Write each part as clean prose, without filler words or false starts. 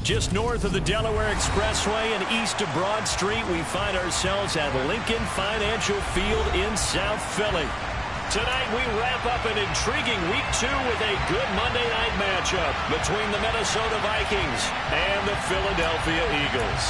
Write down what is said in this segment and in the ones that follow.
Just north of the Delaware Expressway and east of Broad Street, we find ourselves at Lincoln Financial Field in South Philly. Tonight, we wrap up an intriguing Week 2 with a good Monday night matchup between the Minnesota Vikings and the Philadelphia Eagles.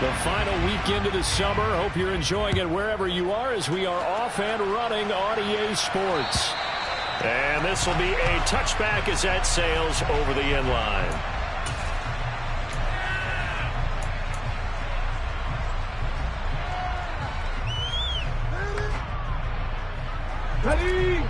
The final weekend of the summer. Hope you're enjoying it wherever you are as we are off and running on EA Sports. And this will be a touchback as that sails over the end line. Ready?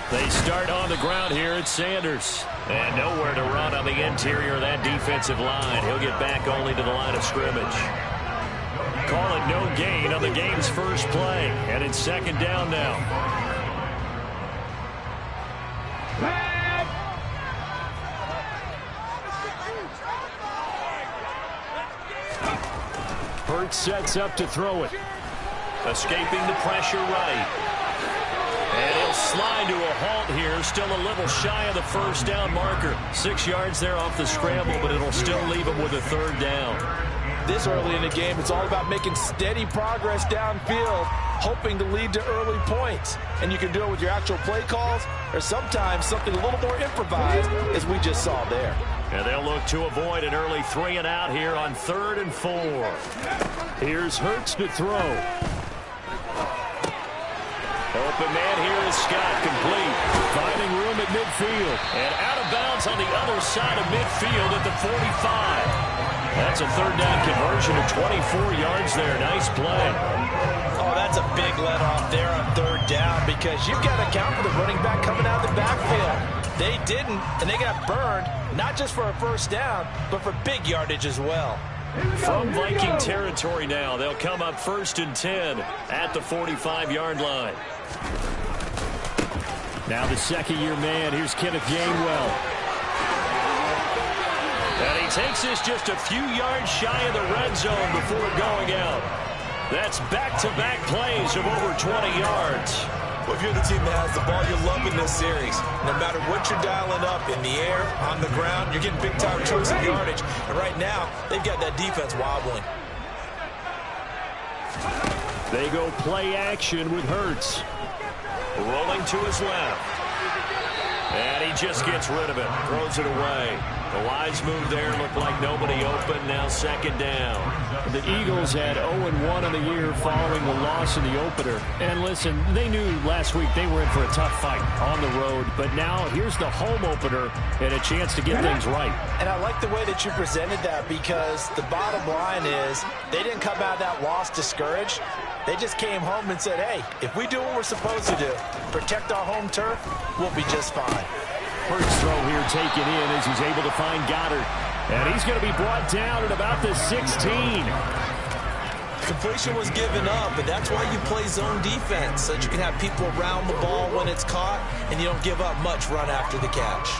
They start on the ground here at Sanders. And nowhere to run on the interior of that defensive line. He'll get back only to the line of scrimmage. Call it no gain on the game's first play. And it's second down now. Hurts sets up to throw it. Escaping the pressure right. And he'll slide to a halt here. Still a little shy of the first down marker. 6 yards there off the scramble, but it'll still leave him with a third down. This early in the game, it's all about making steady progress downfield, hoping to lead to early points. And you can do it with your actual play calls or sometimes something a little more improvised, as we just saw there. And they'll look to avoid an early 3 and out here on 3rd and 4. Here's Hurts to throw. Open man here is Scott, complete. Finding room at midfield. And out of bounds on the other side of midfield at the 45. That's a third down conversion of 24 yards there. Nice play. Oh, that's a big let off there on third down because you've got to account for the running back coming out of the backfield. They didn't, and they got burned, not just for a first down, but for big yardage as well. From Viking territory now, they'll come up 1st and 10 at the 45-yard line. Now the second-year man. Here's Kenneth Gainwell. And he takes this just a few yards shy of the red zone before going out. That's back-to-back plays of over 20 yards. Well, if you're the team that has the ball, you're loving this series. No matter what you're dialing up, in the air, on the ground, you're getting big-time chunks of yardage. And right now, they've got that defense wobbling. They go play action with Hurts. Rolling to his left. And he just gets rid of it. Throws it away. The wise move there. Looked like nobody open. Now second down. The Eagles had 0-1 in the year following the loss in the opener. And listen, they knew last week they were in for a tough fight on the road. But now here's the home opener and a chance to get things right. And I like the way that you presented that because the bottom line is they didn't come out of that loss discouraged. They just came home and said, hey, if we do what we're supposed to do, protect our home turf, we'll be just fine. First throw here taken in as he's able to find Goddard. And he's going to be brought down at about the 16. Completion was given up, but that's why you play zone defense, so that you can have people around the ball when it's caught, and you don't give up much run after the catch.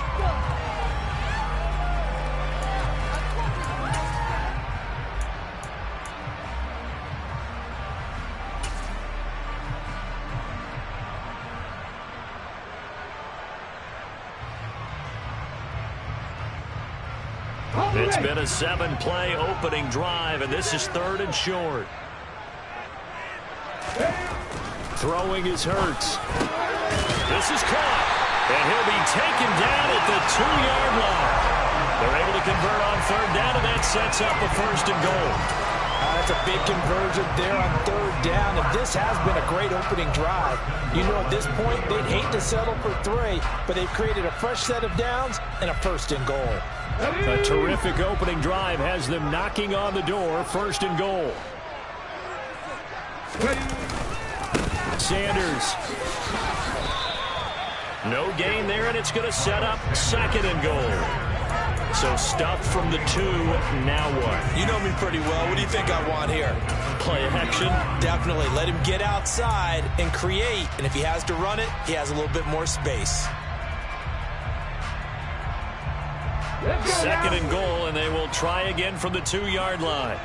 It's been a 7-play opening drive, and this is 3rd and short. Throwing is Hurts. This is caught, and he'll be taken down at the 2-yard line. They're able to convert on 3rd down, and that sets up a 1st and goal. That's a big conversion there on 3rd down. If this has been a great opening drive, you know at this point they'd hate to settle for 3, but they've created a fresh set of downs and a 1st and goal. A terrific opening drive has them knocking on the door. 1st and goal. Sanders. No gain there, and it's going to set up 2nd and goal. So stuffed from the 2. Now what? You know me pretty well. What do you think I want here? Play action? Definitely. Let him get outside and create. And if he has to run it, he has a little bit more space. Second and goal, and they will try again from the 2-yard line.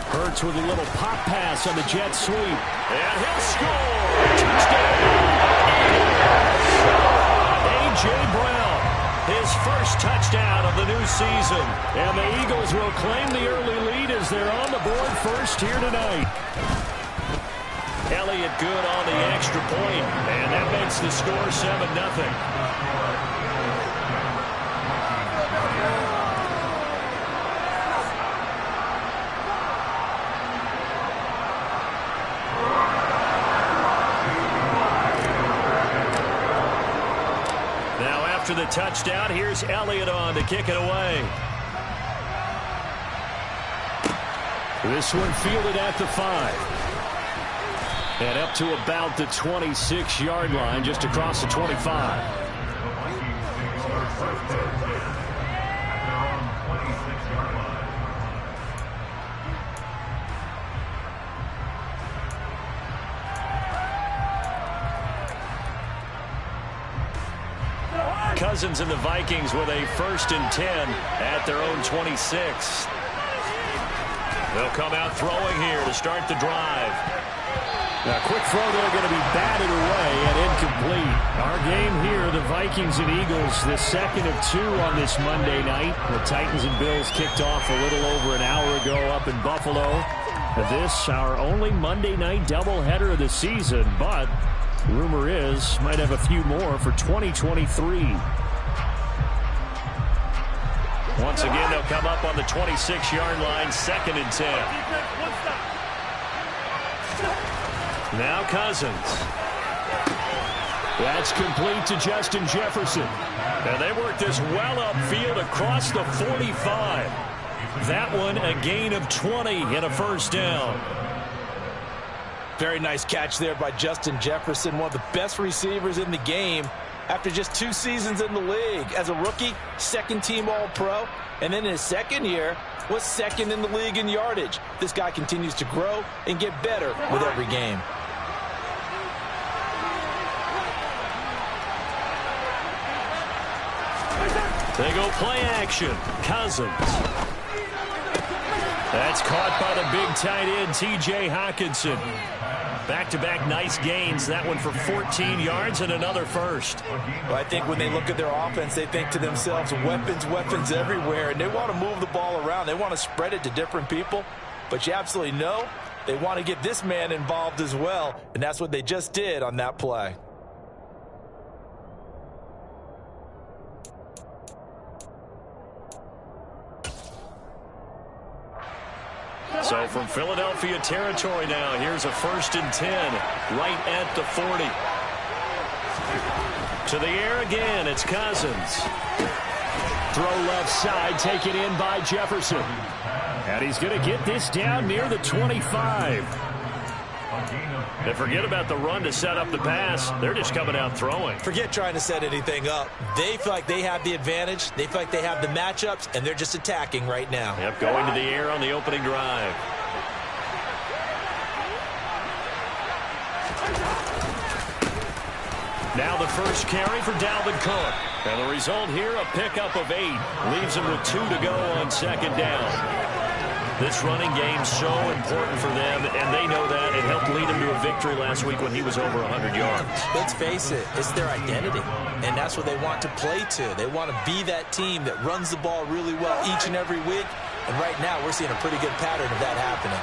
Hurts with a little pop pass on the jet sweep. And he'll score! Touchdown! A.J. Brown, his first touchdown of the new season. And the Eagles will claim the early lead as they're on the board first here tonight. Elliott good on the extra point, and that makes the score 7-0. After the touchdown, here's Elliott on to kick it away. This one fielded at the 5. And up to about the 26-yard line, just across the 25. Cousins and the Vikings with a 1st and 10 at their own 26. They'll come out throwing here to start the drive. A quick throw there going to be batted away and incomplete. Our game here, the Vikings and Eagles, the second of 2 on this Monday night. The Titans and Bills kicked off a little over an hour ago up in Buffalo. This, our only Monday night doubleheader of the season, but rumor is might have a few more for 2023. Once again, they'll come up on the 26-yard line, 2nd and 10. Now Cousins. That's complete to Justin Jefferson. And they work this well upfield across the 45. That one a gain of 20 and a 1st down. Very nice catch there by Justin Jefferson, one of the best receivers in the game after just 2 seasons in the league. As a rookie, 2nd-team All-Pro, and then in his 2nd year was 2nd in the league in yardage. This guy continues to grow and get better with every game. They go play action. Cousins. That's caught by the big tight end, T.J. Hockenson. Back-to-back nice gains. That one for 14 yards and another 1st. Well, I think when they look at their offense, they think to themselves, weapons, weapons everywhere, and they want to move the ball around. They want to spread it to different people, but you absolutely know they want to get this man involved as well, and that's what they just did on that play. So from Philadelphia territory now, here's a 1st and 10 right at the 40. To the air again, it's Cousins. Throw left side, taken in by Jefferson. And he's going to get this down near the 25. And forget about the run to set up the pass. They're just coming out throwing. Forget trying to set anything up. They feel like they have the advantage. They feel like they have the matchups, and they're just attacking right now. Yep, going to the air on the opening drive. Now the first carry for Dalvin Cook. And the result here, a pickup of 8. Leaves him with 2 to go on 2nd down. This running game so important for them, and they know that. It helped lead him to a victory last week when he was over 100 yards. Let's face it, it's their identity, and that's what they want to play to. They want to be that team that runs the ball really well each and every week, and right now we're seeing a pretty good pattern of that happening.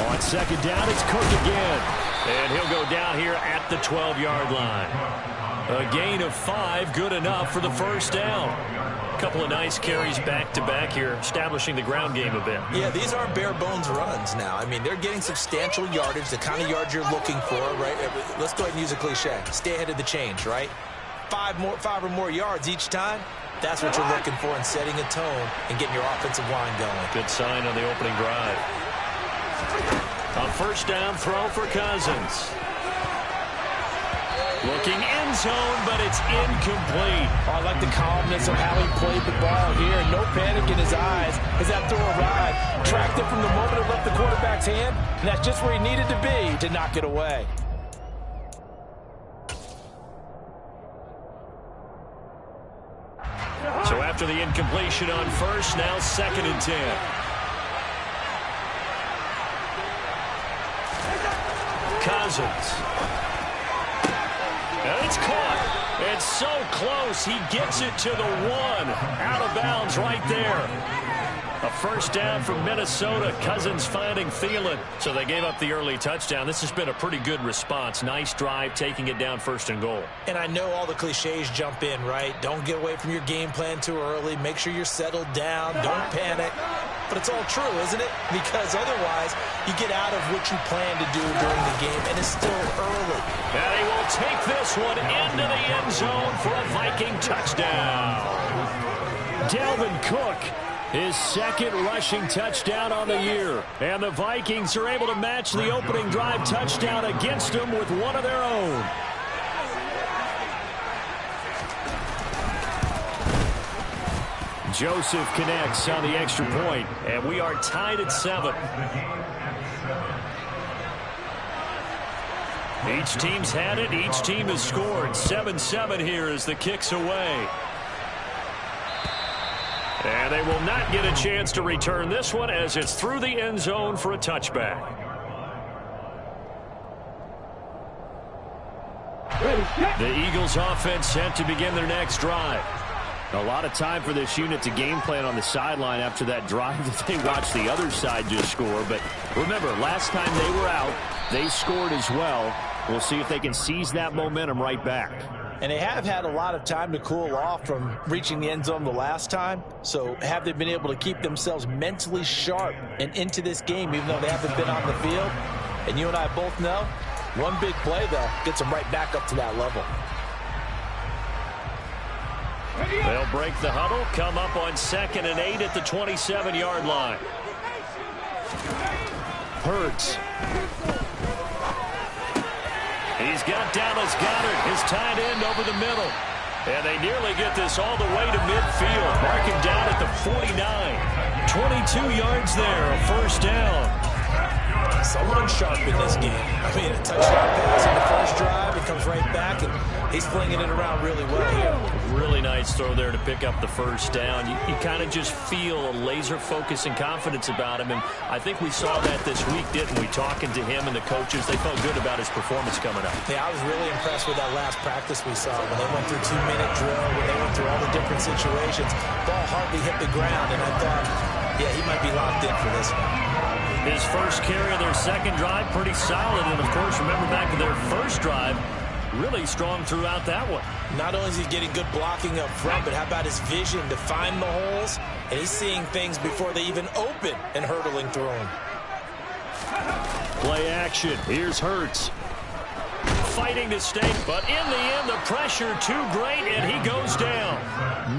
On 2nd down, it's Cook again. And he'll go down here at the 12-yard line. A gain of 5, good enough for the 1st down. A couple of nice carries back-to-back here, establishing the ground game a bit. Yeah, these aren't bare-bones runs now. I mean, they're getting substantial yardage, the kind of yards you're looking for, right? Let's go ahead and use a cliche. Stay ahead of the change, right? 5 or more yards each time. That's what you're looking for in setting a tone and getting your offensive line going. Good sign on the opening drive. A 1st down throw for Cousins. Looking end zone, but it's incomplete. Oh, I like the calmness of how he played the ball here. No panic in his eyes as that throw arrived. Tracked it from the moment it left the quarterback quarterback's hand, and that's just where he needed to be to knock it away. So after the incompletion on first, now 2nd and 10. Cousins. And it's caught. It's so close. He gets it to the 1. Out of bounds right there. A first down from Minnesota. Cousins finding Thielen. So they gave up the early touchdown. This has been a pretty good response. Nice drive, taking it down 1st and goal. And I know all the cliches jump in, right? Don't get away from your game plan too early. Make sure you're settled down. Don't panic. But it's all true, isn't it? Because otherwise, you get out of what you plan to do during the game, and it's still early. And he will take this one into the end zone for a Viking touchdown. Dalvin Cook, his 2nd rushing touchdown on the year. And the Vikings are able to match the opening drive touchdown against them with one of their own. Joseph connects on the extra point, and we are tied at 7. Each team's had it. Each team has scored. 7-7 here as the kick's away. And they will not get a chance to return this one as it's through the end zone for a touchback. The Eagles offense set to begin their next drive. A lot of time for this unit to game plan on the sideline after that drive that they watched the other side just score. But remember, last time they were out, they scored as well. We'll see if they can seize that momentum right back. And they have had a lot of time to cool off from reaching the end zone the last time. So have they been able to keep themselves mentally sharp and into this game even though they haven't been on the field? And you and I both know, one big play, though, gets them right back up to that level. They'll break the huddle, come up on 2nd and 8 at the 27-yard line. Hurts. He's got Dallas Goedert, his tight end, over the middle. And they nearly get this all the way to midfield. Mark him down at the 49. 22 yards there, a first down. Someone sharp in this game. I mean, a touchdown pass on the first drive. It comes right back, and he's flinging it around really well here. Really nice throw there to pick up the first down. You kind of just feel a laser focus and confidence about him, and I think we saw that this week, didn't we? Talking to him and the coaches, they felt good about his performance coming up. Yeah, I was really impressed with that last practice we saw when they went through 2-minute drill, when they went through all the different situations. Ball hardly hit the ground, and I thought, yeah, he might be locked in for this one. His first carry of their second drive, pretty solid. And, of course, remember back to their first drive, really strong throughout that one. Not only is he getting good blocking up front, but how about his vision to find the holes? And he's seeing things before they even open and hurdling through them. Play action. Here's Hurts. Fighting to stay, but in the end, the pressure too great, and he goes down.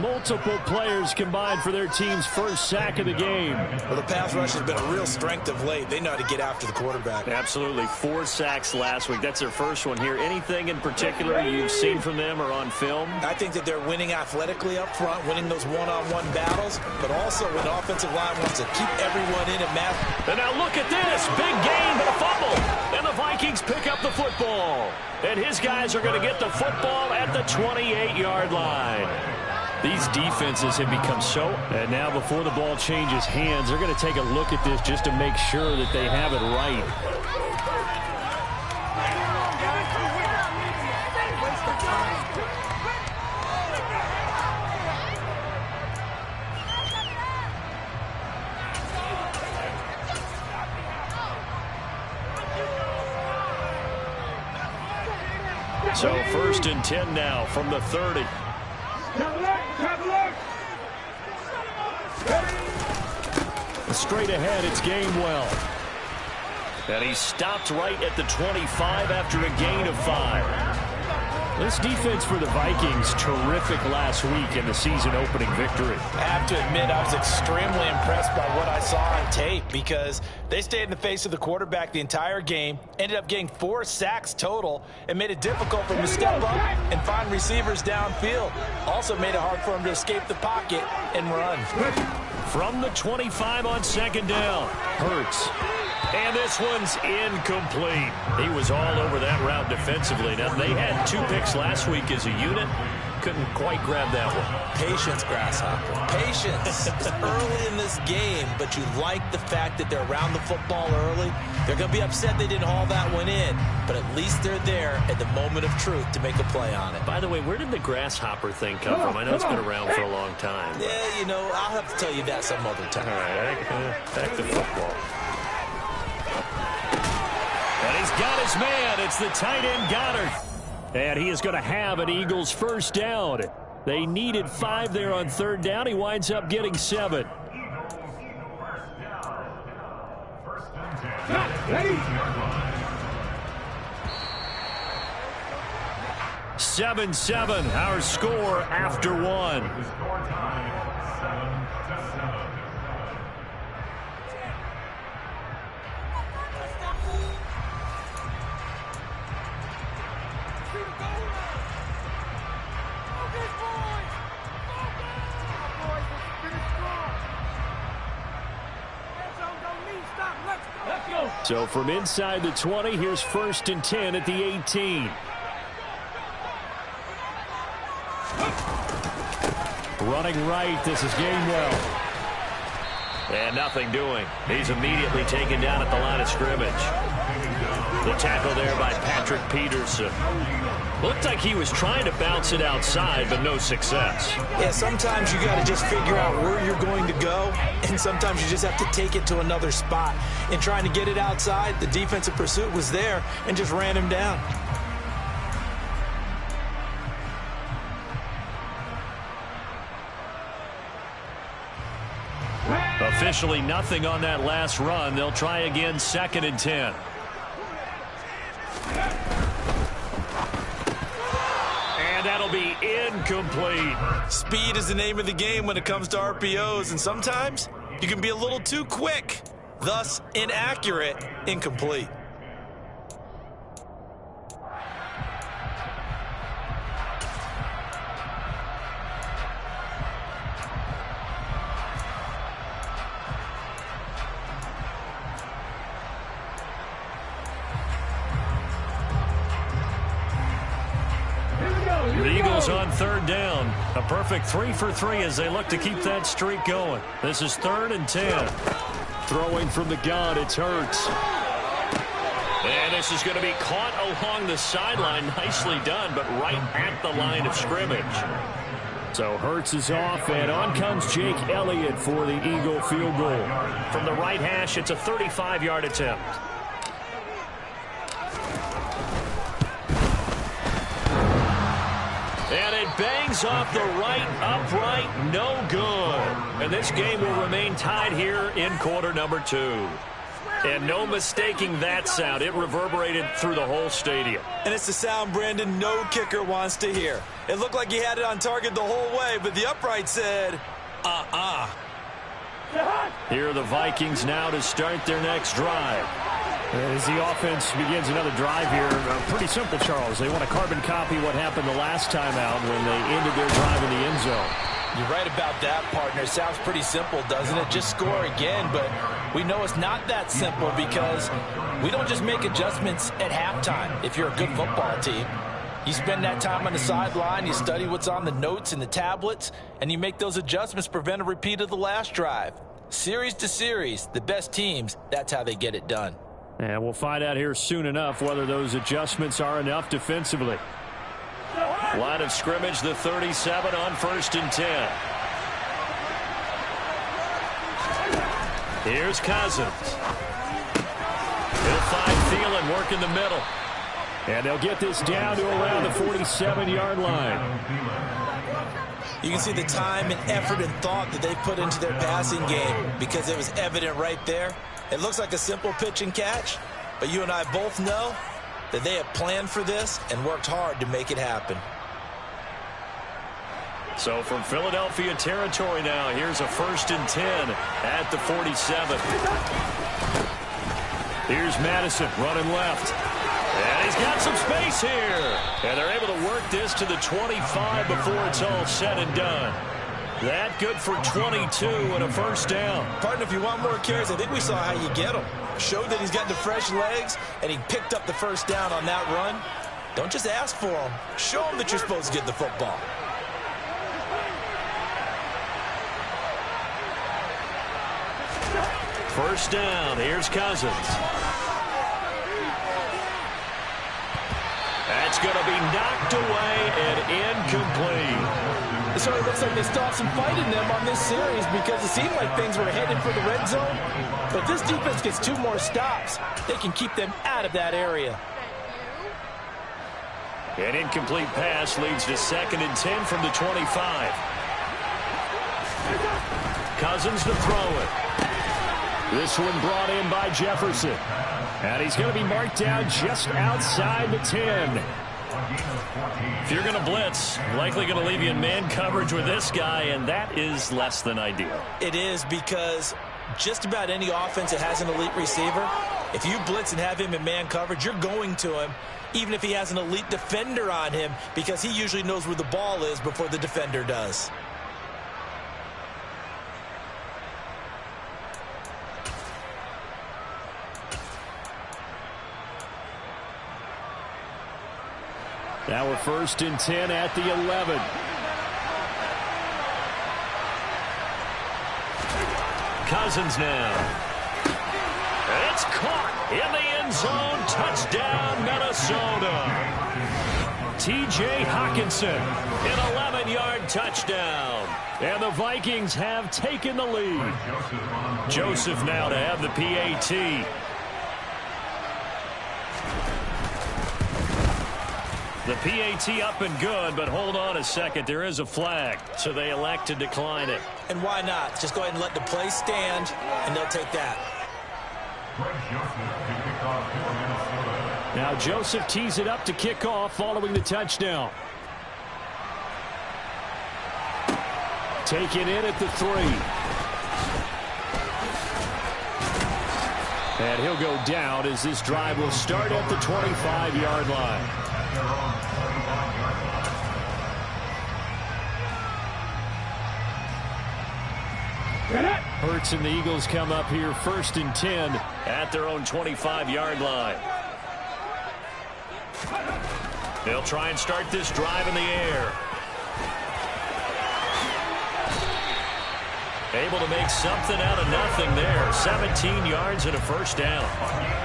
Multiple players combined for their team's first sack of the game. Well, the pass rush has been a real strength of late. They know how to get after the quarterback. Absolutely. 4 sacks last week. That's their first one here. Anything in particular you've seen from them or on film? I think that they're winning athletically up front, winning those one-on-one battles, but also when the offensive line wants to keep everyone in and match. And now look at this. Big gain, but a fumble. And the Vikings pick up the football. And his guys are going to get the football at the 28-yard line. These defenses have become so... And now before the ball changes hands, they're going to take a look at this just to make sure that they have it right. So 1st and 10 now from the 30. Straight ahead, it's Gainwell. And he stopped right at the 25 after a gain of 5. This defense for the Vikings, terrific last week in the season-opening victory. I have to admit, I was extremely impressed by what I saw on tape because they stayed in the face of the quarterback the entire game, ended up getting 4 sacks total, and made it difficult for him to step up and find receivers downfield. Also made it hard for him to escape the pocket and run. From the 25 on 2nd down. Hurts And this one's incomplete. He was all over that route defensively. Now, they had 2 picks last week as a unit. Couldn't quite grab that one. Patience, Grasshopper. Patience. It's early in this game, but you like the fact that they're around the football early. They're going to be upset they didn't haul that one in, but at least they're there at the moment of truth to make a play on it. By the way, where did the grasshopper thing come from? I know it's been around for a long time. Yeah, you know, I'll have to tell you that some other time. All right, back to football. And he's got his man. It's the tight end Goddard. And he is going to have an Eagles first down. They needed 5 there on 3rd down. He winds up getting 7. Ready? 7-7, our score after 1. So from inside the 20, here's 1st and 10 at the 18. Running right, this is Gainwell. And nothing doing. He's immediately taken down at the line of scrimmage. The tackle there by Patrick Peterson. Looked like he was trying to bounce it outside, but no success. Yeah, sometimes you got to just figure out where you're going to go, and sometimes you just have to take it to another spot. In trying to get it outside, the defensive pursuit was there and just ran him down. Officially nothing on that last run. They'll try again, 2nd and 10. And that'll be incomplete. Speed is the name of the game when it comes to RPOs, and sometimes you can be a little too quick, thus inaccurate, incomplete. The Eagles on 3rd down. A perfect 3 for 3 as they look to keep that streak going. This is 3rd and 10. Throwing from the gun, it's Hurts. And this is going to be caught along the sideline. Nicely done, but right at the line of scrimmage. So Hurts is off, and on comes Jake Elliott for the Eagle field goal. From the right hash, it's a 35-yard attempt. And it bangs off the right upright, no good. And this game will remain tied here in quarter number 2. And no mistaking that sound. It reverberated through the whole stadium. And it's the sound Brandon no kicker wants to hear. It looked like he had it on target the whole way, but the upright said, Here are the Vikings now to start their next drive. As the offense begins another drive here, pretty simple, Charles. They want to carbon copy what happened the last time out when they ended their drive in the end zone. You're right about that, partner. Sounds pretty simple, doesn't it? Just score again, but we know it's not that simple because we don't just make adjustments at halftime if you're a good football team. You spend that time on the sideline, you study what's on the notes and the tablets, and you make those adjustments to prevent a repeat of the last drive. Series to series, the best teams, that's how they get it done. And we'll find out here soon enough whether those adjustments are enough defensively. Line of scrimmage, the 37 on 1st and 10. Here's Cousins. He'll find Thielen, work in the middle. And they'll get this down to around the 47-yard line. You can see the time and effort and thought that they put into their passing game because it was evident right there. It looks like a simple pitch and catch, but you and I both know that they have planned for this and worked hard to make it happen. So from Philadelphia territory now, here's a 1st and 10 at the 47. Here's Madison running left. And he's got some space here. And they're able to work this to the 25 before it's all said and done. That good for 22 and a first down. Partner, if you want more carries, I think we saw how you get him. Showed that he's got the fresh legs, and he picked up the first down on that run. Don't just ask for him. Show him that you're supposed to get the football. First down. Here's Cousins. That's going to be knocked away and incomplete. It sort of looks like they still have some fight in them on this series because it seemed like things were headed for the red zone. But if this defense gets 2 more stops, they can keep them out of that area. An incomplete pass leads to 2nd and 10 from the 25. Cousins to throw it. This one brought in by Jefferson. And he's going to be marked down just outside the 10. If you're going to blitz, likely going to leave you in man coverage with this guy, and that is less than ideal. It is, because just about any offense that has an elite receiver, if you blitz and have him in man coverage, you're going to him, even if he has an elite defender on him, because he usually knows where the ball is before the defender does. Now we're 1st and 10 at the 11. Cousins now. It's caught in the end zone. Touchdown, Minnesota. T.J. Hockenson, an 11-yard touchdown. And the Vikings have taken the lead. Joseph now to have the PAT. The PAT up and good, but hold on a second. There is a flag, so they elect to decline it. And why not? Just go ahead and let the play stand, and they'll take that. Now Joseph tees it up to kick off following the touchdown. Taken in at the 3. And he'll go down as this drive will start at the 25-yard line. Hurts and the Eagles come up here 1st and 10 at their own 25-yard line. They'll try and start this drive in the air. Able to make something out of nothing there. 17 yards and a first down.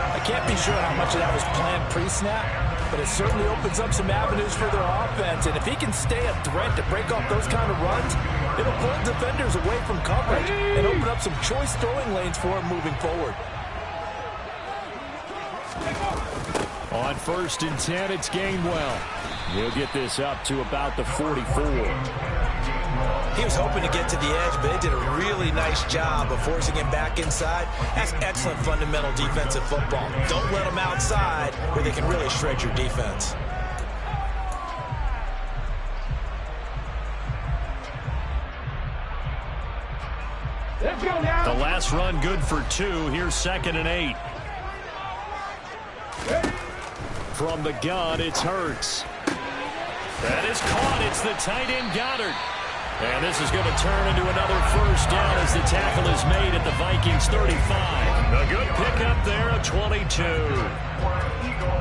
I can't be sure how much of that was planned pre-snap, but it certainly opens up some avenues for their offense. And if he can stay a threat to break off those kind of runs, it'll pull defenders away from coverage and open up some choice throwing lanes for him moving forward. On 1st and 10, it's Gainwell. He'll get this up to about the 44. He was hoping to get to the edge, but they did a really nice job of forcing him back inside. That's excellent fundamental defensive football. Don't let them outside where they can really shred your defense. Let's go now. The last run good for 2. Here's 2nd and 8. From the gun, it's Hurts. That is caught. It's the tight end Goddard. And this is going to turn into another first down as the tackle is made at the Vikings 35. A good pickup there, a 22.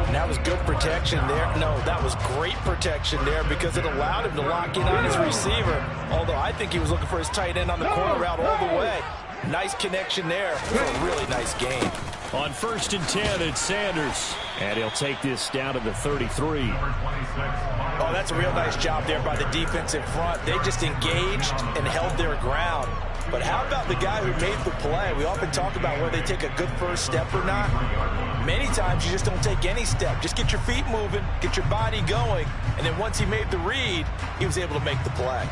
And that was good protection there. No, that was great protection there because it allowed him to lock in on his receiver. Although I think he was looking for his tight end on the corner route all the way. Nice connection there for a really nice game. On 1st and 10, it's Sanders. And he'll take this down to the 33. Oh, that's a real nice job there by the defense in front. They just engaged and held their ground. But how about the guy who made the play? We often talk about whether they take a good first step or not. Many times you just don't take any step. Just get your feet moving, get your body going, and then once he made the read, he was able to make the play.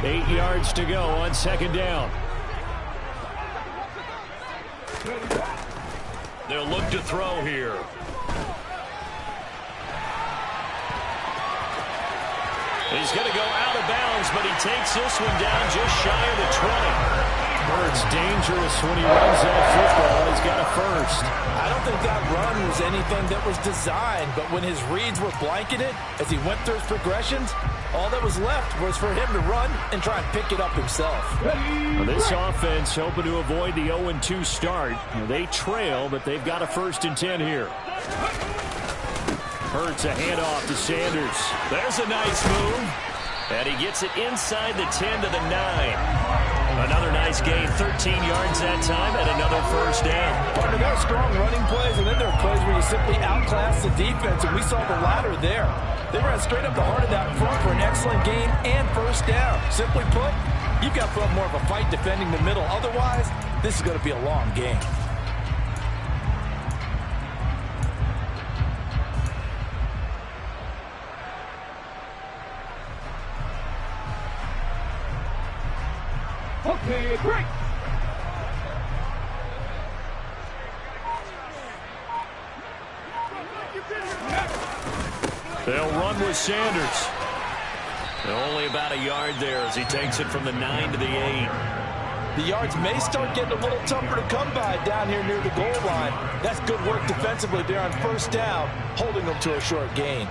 8 yards to go on 2nd down. They'll look to throw here. He's going to go out of bounds, but he takes this one down just shy of the 20. Bird's dangerous when he runs that football. He's got a first. I don't think that run was anything that was designed, but when his reads were blanketed as he went through his progressions, all that was left was for him to run and try and pick it up himself. Well, this offense hoping to avoid the 0-2 start. They trail, but they've got a 1st and 10 here. Hurts a handoff to Sanders. There's a nice move. And he gets it inside the 10 to the 9. Another nice gain, 13 yards that time, and another 1st down. Partner, there are strong running plays, and then there are plays where you simply outclass the defense, and we saw the latter there. They ran straight up the heart of that front for an excellent gain and 1st down. Simply put, you've got to put up more of a fight defending the middle. Otherwise, this is going to be a long game. Okay, break. They'll run with Sanders. Only about a yard there as he takes it from the 9 to the 8. The yards may start getting a little tougher to come by down here near the goal line. That's good work defensively there on 1st down, holding them to a short gain.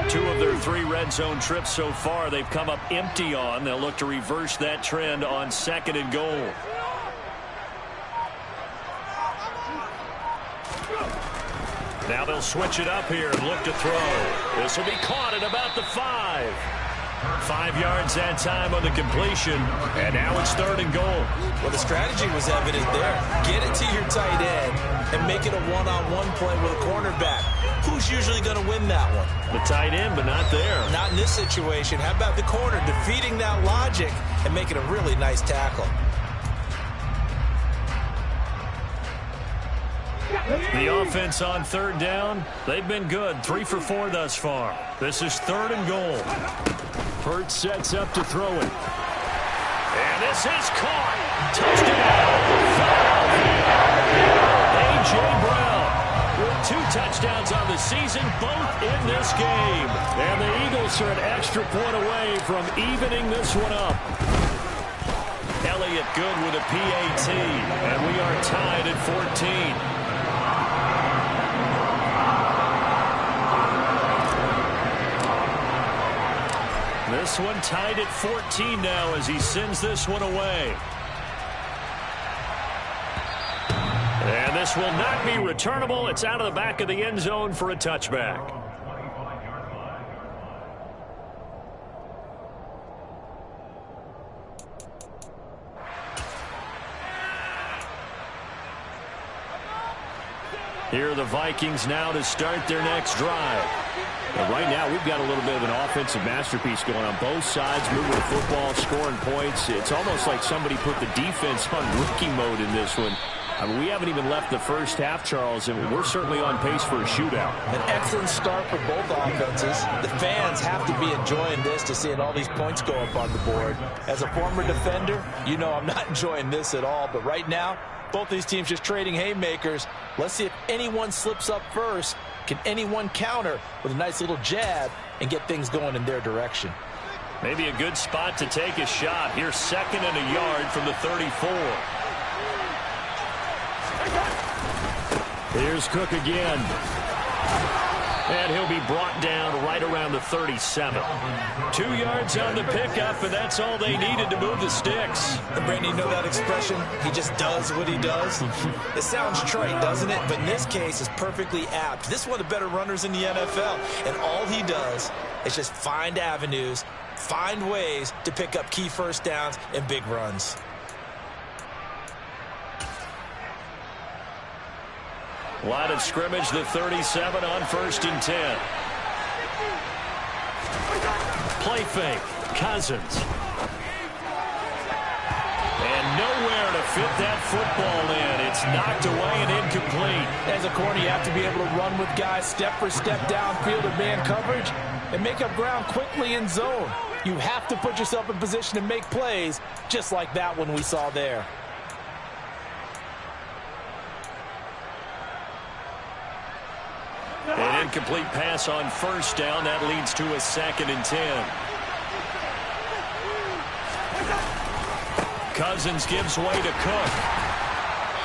Two of their 3 red zone trips so far they've come up empty on. They'll look to reverse that trend on 2nd and goal. Now they'll switch it up here and look to throw. This will be caught at about the 5. 5 yards that time on the completion, and now it's 3rd and goal. Well, the strategy was evident there. Get it to your tight end and make it a one-on-one play with a cornerback. Who's usually going to win that one? The tight end, but not there. Not in this situation. How about the corner defeating that logic and making a really nice tackle? The offense on 3rd down, they've been good. 3 for 4 thus far. This is 3rd and goal. Hurts sets up to throw it. And this is caught. Touchdown. A.J. Brown with 2 touchdowns on the season, both in this game. And the Eagles are an extra point away from evening this one up. Elliott good with a PAT, and we are tied at 14. This one tied at 14 now as he sends this one away. And this will not be returnable. It's out of the back of the end zone for a touchback. Here are the Vikings now to start their next drive. And right now, we've got a little bit of an offensive masterpiece going on both sides, moving the football, scoring points. It's almost like somebody put the defense on rookie mode in this one. I mean, we haven't even left the first half, Charles, and we're certainly on pace for a shootout. An excellent start for both offenses. The fans have to be enjoying this to seeing all these points go up on the board. As a former defender, you know I'm not enjoying this at all, but right now, both these teams just trading haymakers. Let's see if anyone slips up first. Can anyone counter with a nice little jab and get things going in their direction? Maybe a good spot to take a shot. Here's 2nd and a yard from the 34. Here's Cook again. And he'll be brought down right around the 37. 2 yards on the pickup, and that's all they needed to move the sticks. And Brandon, you know that expression? He just does what he does. It sounds trite, doesn't it? But in this case, it's perfectly apt. This is one of the better runners in the NFL. And all he does is just find avenues, find ways to pick up key 1st downs and big runs. Line of scrimmage, the 37 on 1st and 10. Play fake, Cousins. And nowhere to fit that football in. It's knocked away and incomplete. As a corner, you have to be able to run with guys step for step downfield in man coverage and make up ground quickly in zone. You have to put yourself in position to make plays just like that one we saw there. An incomplete pass on first down. That leads to a 2nd and 10. Cousins gives way to Cook.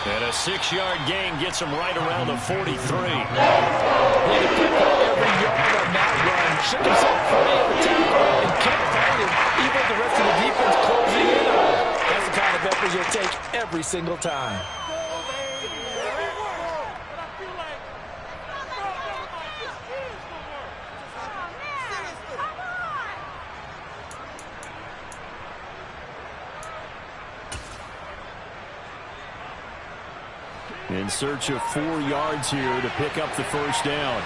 And a 6-yard gain gets him right around the 43. He had to pick up every yard on that run. Shook himself free of the tackle and kept fighting, even with the rest of the defense closing in on him. That's the kind of effort you'll take every single time. In search of 4 yards here to pick up the first down.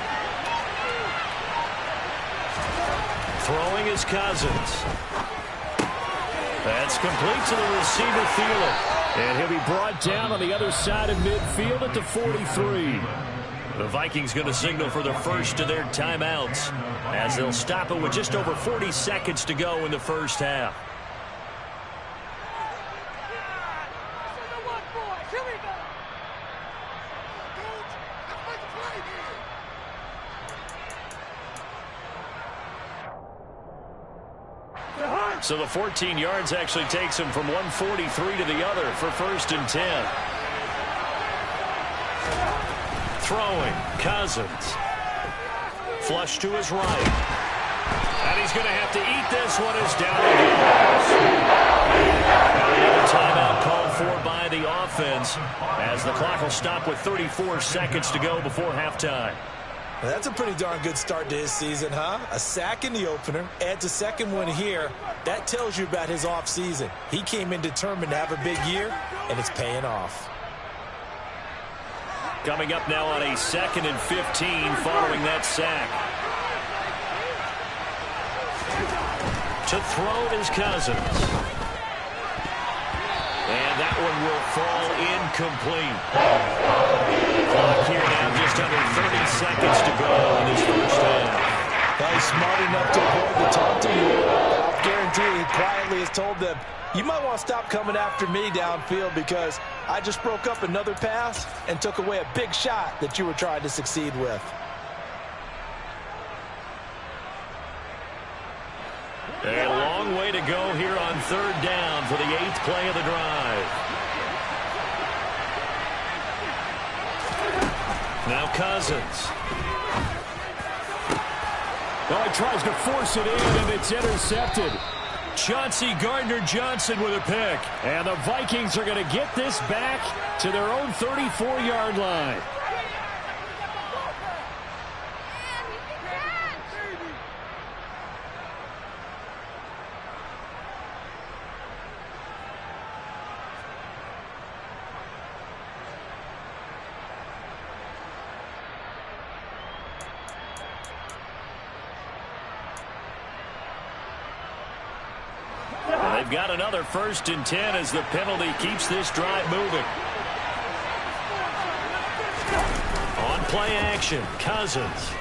Throwing is Cousins. That's complete to the receiver, Thielen. And he'll be brought down on the other side of midfield at the 43. The Vikings going to signal for the first of their timeouts as they'll stop it with just over 40 seconds to go in the first half. So the 14 yards actually takes him from 143 to the other for 1st and 10. Throwing, Cousins. Flush to his right. And he's going to have to eat this one as down he goes. Another timeout called for by the offense as the clock will stop with 34 seconds to go before halftime. Well, that's a pretty darn good start to his season, huh? A sack in the opener, adds a second one here. That tells you about his offseason. He came in determined to have a big year, and it's paying off. Coming up now on a 2nd and 15 following that sack. To throw is Cousins. And that one will fall incomplete. Clock here now just under 30 seconds to go in this first half. Well, he's smart enough to avoid the taunting rule. I'll guarantee he quietly has told them, you might want to stop coming after me downfield because I just broke up another pass and took away a big shot that you were trying to succeed with. A long way to go here on 3rd down for the 8th play of the drive. Now Cousins. Well, he tries to force it in, and it's intercepted. Chauncey Gardner-Johnson with a pick. And the Vikings are going to get this back to their own 34-yard line. They've got another 1st and 10 as the penalty keeps this drive moving. On play action, Cousins.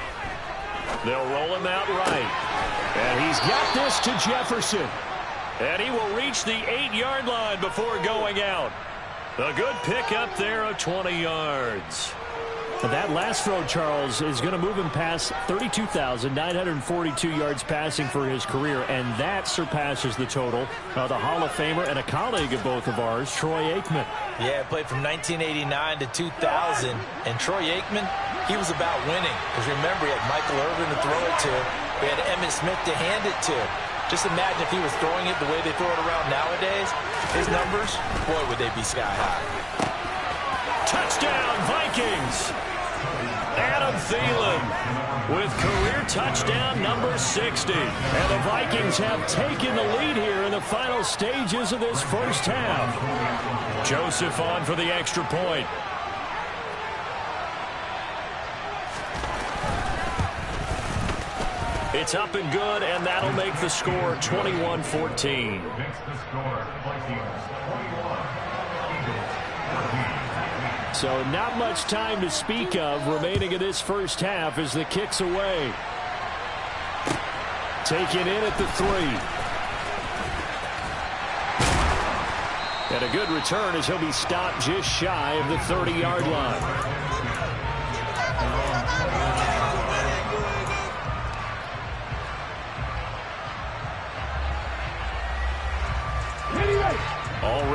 They'll roll him out right. And he's got this to Jefferson. And he will reach the 8-yard line before going out. A good pickup there of 20 yards. That last throw, Charles, is going to move him past 32,942 yards passing for his career, and that surpasses the total of the Hall of Famer and a colleague of both of ours, Troy Aikman. Yeah, played from 1989 to 2000, and Troy Aikman, he was about winning. Because remember, he had Michael Irvin to throw it to. We had Emmitt Smith to hand it to. Just imagine if he was throwing it the way they throw it around nowadays. His numbers, boy, would they be sky high. Touchdown, Vikings! Adam Thielen with career touchdown number 60. And the Vikings have taken the lead here in the final stages of this first half. Joseph on for the extra point. It's up and good, and that'll make the score 21-14. So not much time to speak of remaining in this first half as the kick's away. Taken in at the 3. And a good return as he'll be stopped just shy of the 30-yard line.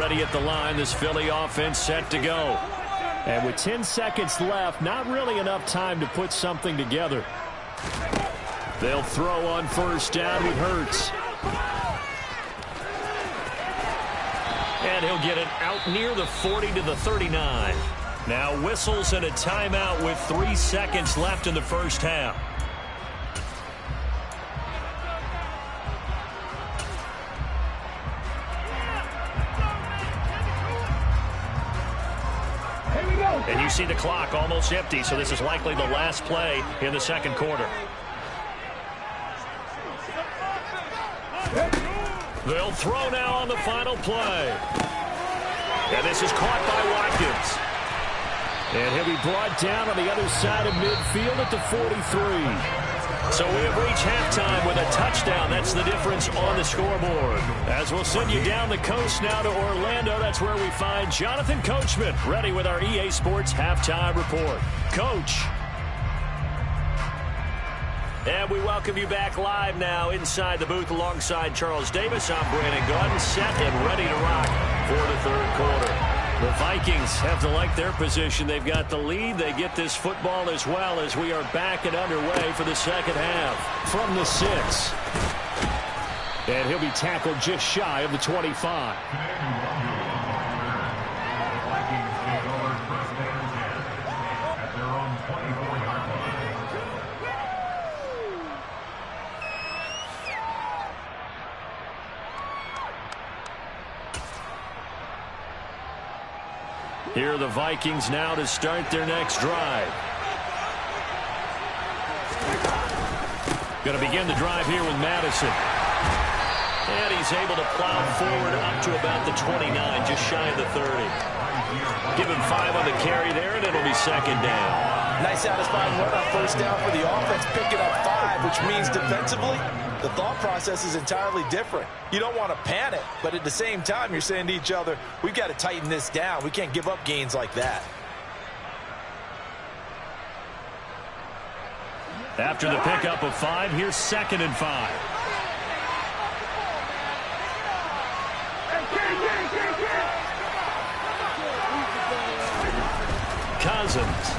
ready at the line. This Philly offense set to go. And with 10 seconds left, not really enough time to put something together. They'll throw on first down with Hurts. And he'll get it out near the 40 to the 39. Now whistles and a timeout with 3 seconds left in the first half. And you see the clock almost empty, so this is likely the last play in the second quarter. They'll throw now on the final play. And this is caught by Watkins. And he'll be brought down on the other side of midfield at the 43. So we have reached halftime with a touchdown. That's the difference on the scoreboard. As we'll send you down the coast now to Orlando, that's where we find Jonathan Coachman, ready with our EA Sports Halftime Report. Coach. And we welcome you back live now inside the booth alongside Charles Davis. I'm Brandon Gaudin, set and ready to rock for the third quarter. The Vikings have to like their position. They've got the lead. They get this football as well as we are back and underway for the second half. From the 6. And he'll be tackled just shy of the 25. Here are the Vikings now to start their next drive. Going to begin the drive here with Madison. And he's able to plow forward up to about the 29, just shy of the 30. Give him 5 on the carry there, and it'll be second down. Nice satisfying run on first down for the offense, picking up 5, which means defensively, the thought process is entirely different. You don't want to panic, but at the same time, you're saying to each other, we've got to tighten this down. We can't give up gains like that. After the pickup of 5, here's second and 5. Cousins.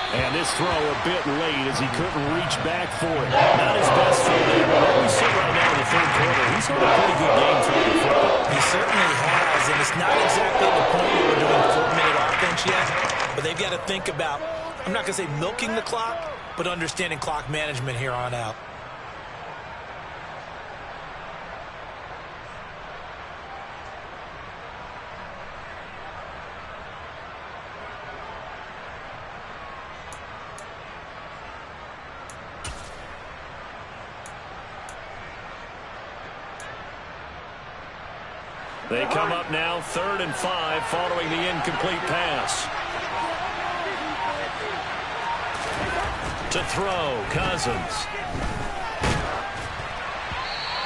And this throw a bit late as he couldn't reach back for it. Not his best throw there, but what we see right now in the third quarter, he's had a pretty good game throwing the football. He certainly has, and it's not exactly the point where we're doing 4-minute offense yet, but they've got to think about, I'm not going to say milking the clock, but understanding clock management here on out. They come up now, 3rd and 5, following the incomplete pass. To throw, Cousins.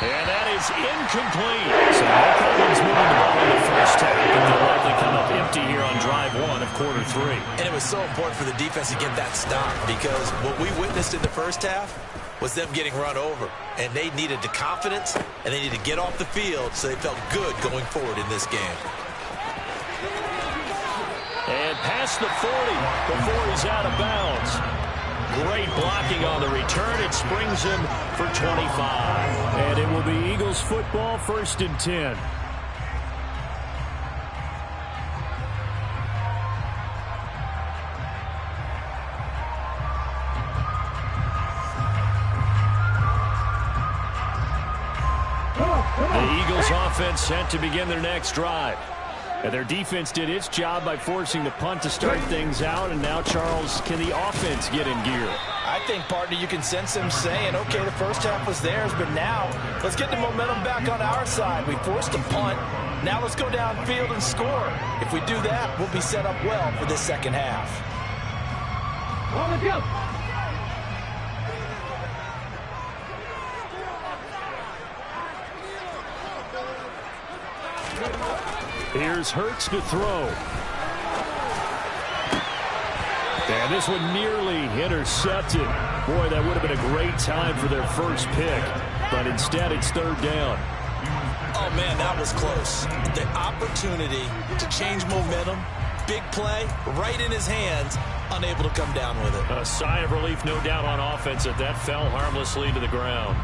And that is incomplete. So no problems moving the ball in the first half, but they'll likely come up empty here on drive 1 of quarter 3. And it was so important for the defense to get that stop, because what we witnessed in the first half was them getting run over. And they needed the confidence, and they needed to get off the field so they felt good going forward in this game. And past the 40 before he's out of bounds. Great blocking on the return. It springs him for 25. And it will be Eagles football, 1st and 10. The Eagles offense set to begin their next drive. And their defense did its job by forcing the punt to start things out. And now, Charles, can the offense get in gear? I think, partner, you can sense them saying, okay, the first half was theirs, but now let's get the momentum back on our side. We forced a punt. Now let's go downfield and score. If we do that, we'll be set up well for this second half. On the go. Here's Hurts to throw. And this one nearly intercepted. Boy, that would have been a great time for their first pick. But instead, it's 3rd down. Oh, man, that was close. The opportunity to change momentum, big play, right in his hands, unable to come down with it. A sigh of relief, no doubt, on offense that fell harmlessly to the ground.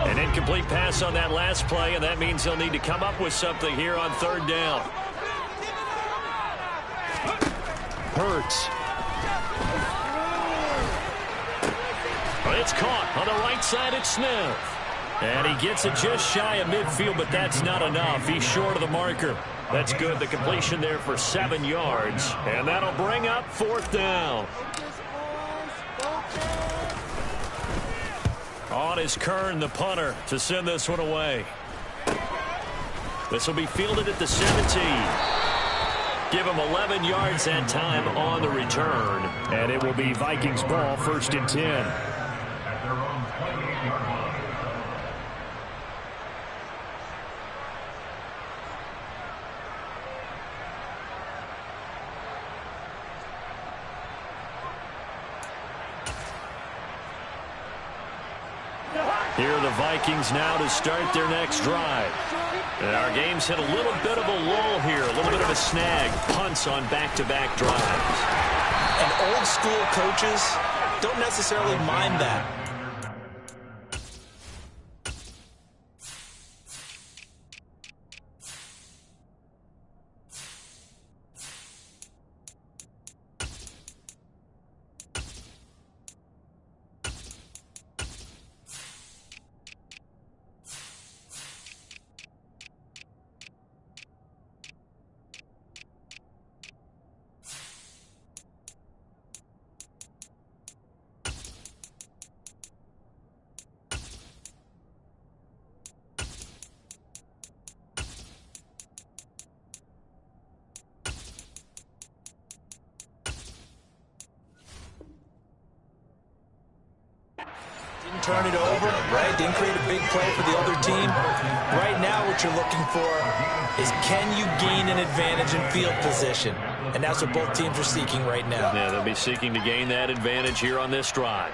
An incomplete pass on that last play, and that means he'll need to come up with something here on third down. Hurts. It's caught on the right side at Smith. And he gets it just shy of midfield, but that's not enough. He's short of the marker. That's good. The completion there for 7 yards. And that'll bring up fourth down. On is Kern, the punter, to send this one away. This will be fielded at the 17. Give him 11 yards that time on the return. And it will be Vikings ball, 1st and 10. Here are the Vikings now to start their next drive. And our game's hit a little bit of a lull here, a little bit of a snag. Punts on back-to-back drives. And old-school coaches don't necessarily mind that. Turn it over, right? Didn't create a big play for the other team. Right now what you're looking for is, can you gain an advantage in field position? And that's what both teams are seeking right now. Yeah, they'll be seeking to gain that advantage here on this drive.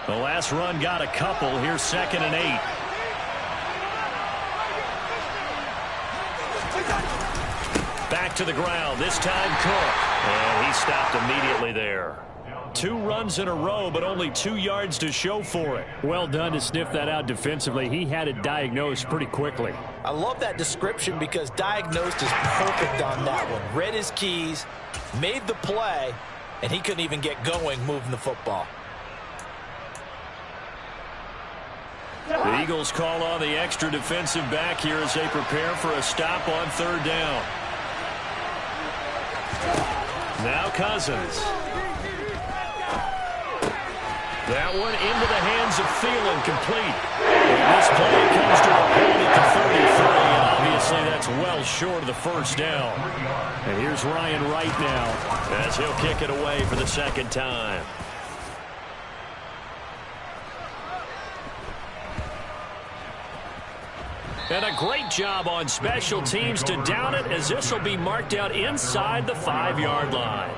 The last run got a couple. Here's 2nd and 8. Back to the ground. This time Cook. And he stopped immediately there. 2 runs in a row, but only 2 yards to show for it. Well done to sniff that out defensively. He had it diagnosed pretty quickly. I love that description because diagnosed is perfect on that one. Read his keys, made the play, and he couldn't even get going moving the football. The Eagles call on the extra defensive back here as they prepare for a stop on third down. Now Cousins. That one into the hands of Thielen, complete. And this play comes to a hold at the 33, and obviously that's well short of the first down. And here's Ryan Wright now, as he'll kick it away for the 2nd time. And a great job on special teams to down it, as this will be marked out inside the 5-yard line.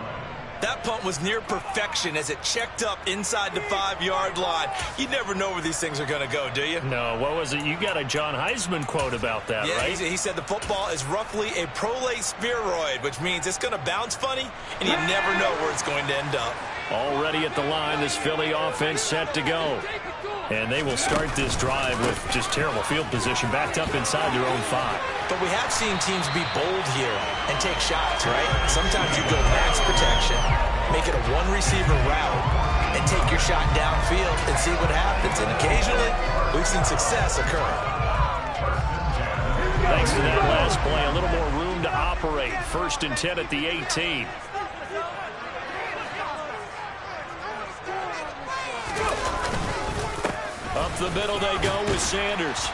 That punt was near perfection as it checked up inside the 5-yard line. You never know where these things are going to go, do you? No, what was it? You got a John Heisman quote about that, yeah, right? He said the football is roughly a prolate spheroid, which means it's going to bounce funny, and you never know where it's going to end up. Already at the line, this Philly offense set to go. And they will start this drive with just terrible field position, backed up inside their own 5. But we have seen teams be bold here and take shots, right? Sometimes you go max protection, make it a one-receiver route, and take your shot downfield and see what happens. And occasionally, we've seen success occur. Thanks to that last play, a little more room to operate. 1st and 10 at the 18. Up the middle they go with Sanders.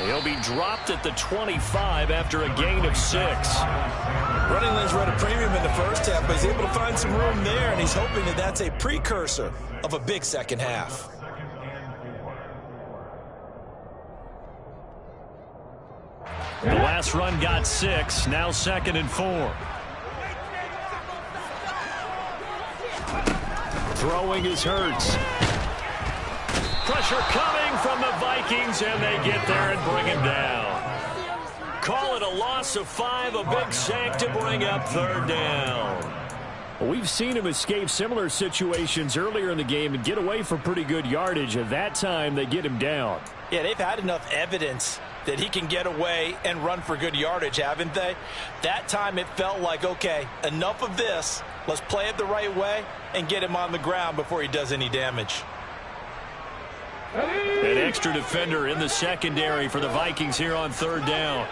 He'll be dropped at the 25 after a gain of 6. Running lanes were at a premium in the first half, but he's able to find some room there, and he's hoping that that's a precursor of a big second half. The last run got 6, now 2nd and 4. Throwing is Hurts. Pressure coming from the Vikings, and they get there and bring him down. Call it a loss of 5, a big sack to bring up third down. We've seen him escape similar situations earlier in the game and get away for pretty good yardage, and that time they get him down. Yeah, they've had enough evidence that he can get away and run for good yardage, haven't they? That time it felt like, okay, enough of this. Let's play it the right way and get him on the ground before he does any damage. An extra defender in the secondary for the Vikings here on third down.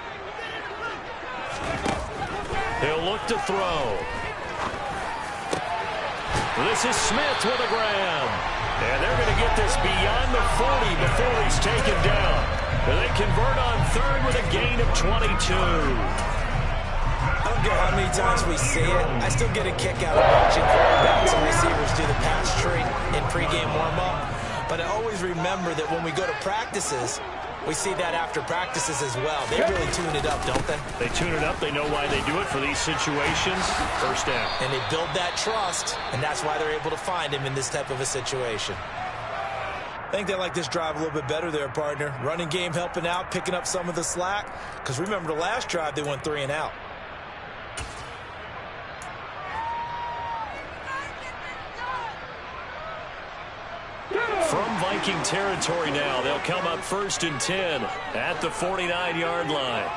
He'll look to throw. This is Smith with a grab. And they're going to get this beyond the 40 before he's taken down. And they convert on third with a gain of 22. I don't care how many times we see it. I still get a kick out of watching quarterbacks and receivers do the pass tree in pregame warm-up. But I always remember that when we go to practices, we see that after practices as well. They really tune it up, don't they? They tune it up. They know why they do it for these situations. First down. And they build that trust, and that's why they're able to find him in this type of a situation. I think they like this drive a little bit better there, partner. Running game helping out, picking up some of the slack. Because remember the last drive, they went 3 and out. From Viking territory now, they'll come up 1st and 10 at the 49-yard line.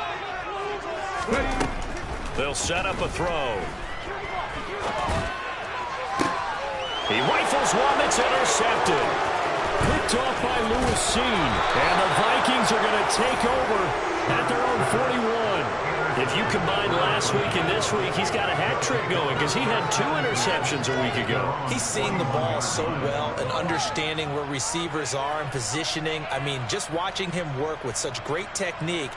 They'll set up a throw. He rifles one that's intercepted. Picked off by Lewis Seen. And the Vikings are going to take over at their own 41. If you combine last week and this week, he's got a hat trick going because he had 2 interceptions a week ago. He's seeing the ball so well and understanding where receivers are and positioning. I mean, just watching him work with such great technique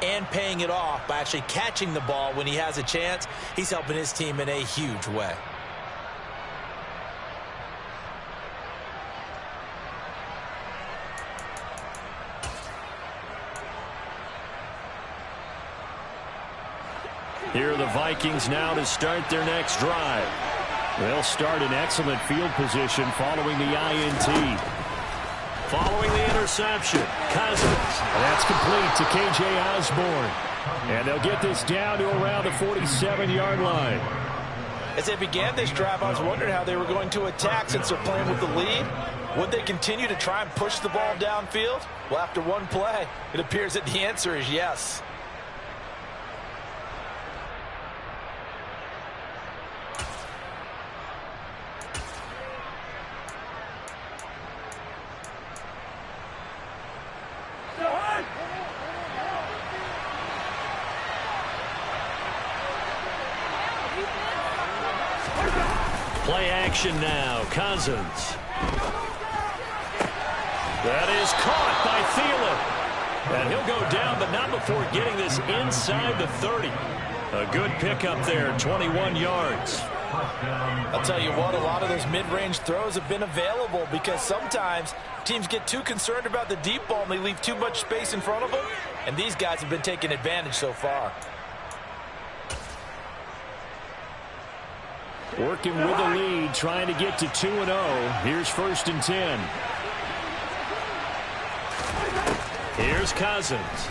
and paying it off by actually catching the ball when he has a chance, he's helping his team in a huge way. Here are the Vikings now to start their next drive. They'll start in excellent field position following the INT. Following the interception, Cousins. That's complete to K.J. Osborne. And they'll get this down to around the 47-yard line. As they began this drive, I was wondering how they were going to attack since they're playing with the lead. Would they continue to try and push the ball downfield? Well, after one play, it appears that the answer is yes. Play action now. Cousins. That is caught by Thielen. And he'll go down, but not before getting this inside the 30. A good pickup there, 21 yards. I'll tell you what, a lot of those mid-range throws have been available because sometimes teams get too concerned about the deep ball and they leave too much space in front of them. And these guys have been taking advantage so far. Working with the lead, trying to get to 2-0. Here's 1st and 10. Here's Cousins.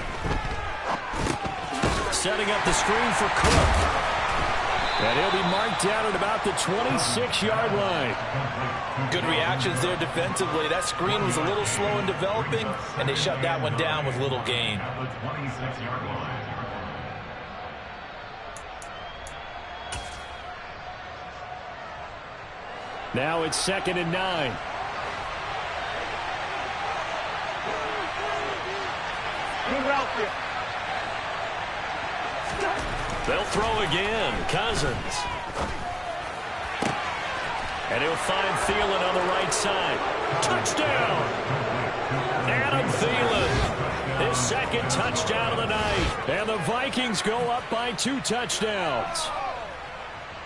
Setting up the screen for Cook. And he'll be marked down at about the 26-yard line. Good reactions there defensively. That screen was a little slow in developing, and they shut that one down with little gain. Now it's 2nd and 9. They'll throw again. Cousins. And he'll find Thielen on the right side. Touchdown! Adam Thielen. His 2nd touchdown of the night. And the Vikings go up by 2 touchdowns.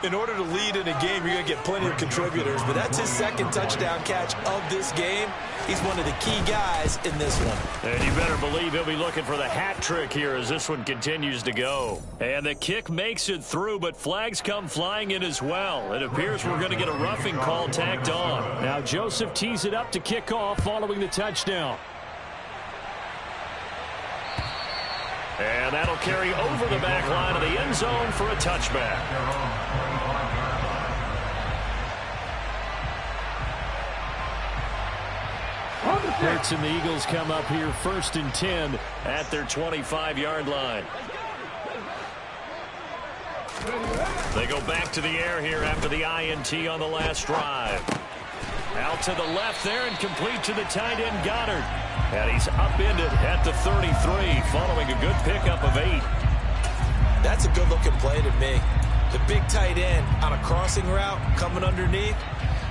In order to lead in a game, you're going to get plenty of contributors, but that's his second touchdown catch of this game. He's one of the key guys in this one. And you better believe he'll be looking for the hat trick here as this one continues to go. And the kick makes it through, but flags come flying in as well. It appears we're going to get a roughing call tacked on. Now Joseph tees it up to kick off following the touchdown. And that'll carry over the back line of the end zone for a touchback. Hurts and the Eagles come up here 1st and 10 at their 25-yard line. They go back to the air here after the INT on the last drive. Out to the left there and complete to the tight end Goddard. And he's upended at the 33 following a good pickup of 8. That's a good-looking play to me. The big tight end on a crossing route coming underneath.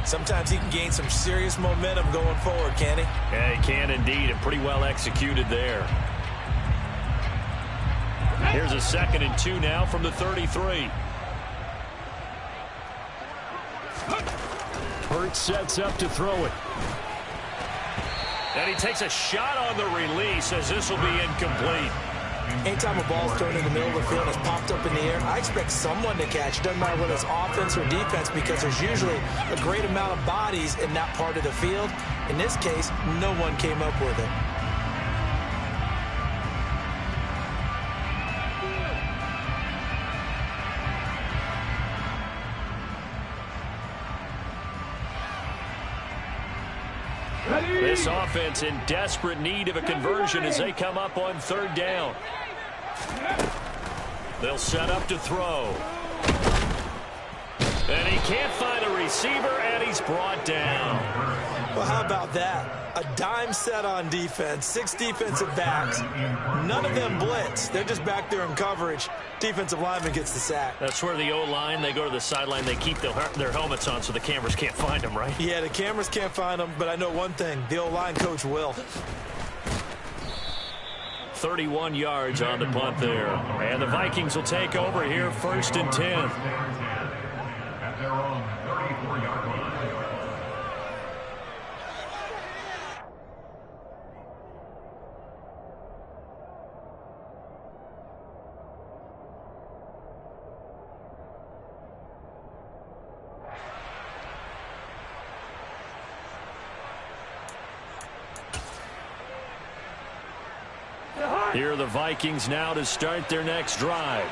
Sometimes he can gain some serious momentum going forward, can't he? Yeah, he can indeed, and pretty well executed there. Here's a 2nd and 2 now from the 33. Hurts sets up to throw it. And he takes a shot on the release as this will be incomplete. Anytime a ball's thrown in the middle of the field and it's popped up in the air, I expect someone to catch. Doesn't matter whether it's offense or defense, because there's usually a great amount of bodies in that part of the field. In this case, no one came up with it. This offense in desperate need of a conversion as they come up on 3rd down. They'll set up to throw. And he can't find a receiver, and he's brought down. Well, how about that? A dime set on defense, 6 defensive backs. None of them blitz. They're just back there in coverage. Defensive lineman gets the sack. That's where the O-line, they go to the sideline, they keep their helmets on so the cameras can't find them, right? Yeah, the cameras can't find them, but I know one thing. The O-line coach will. 31 yards on the punt there. And the Vikings will take over here 1st and 10. At their own 34-yard line. Here are the Vikings now to start their next drive.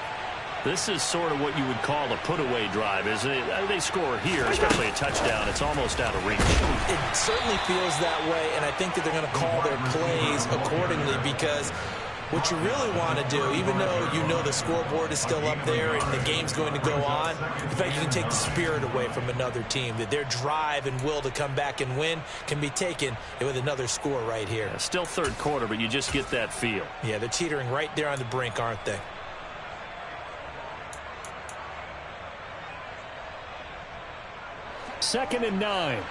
This is sort of what you would call a put-away drive, isn't it? They score here, especially a touchdown. It's almost out of reach. It certainly feels that way, and I think that they're going to call their plays accordingly, because what you really want to do, even though you know the scoreboard is still up there and the game's going to go on, in fact, you can take the spirit away from another team, that their drive and will to come back and win can be taken with another score right here. Yeah, still 3rd quarter, but you just get that feel. Yeah, they're teetering right there on the brink, aren't they? Second and 9.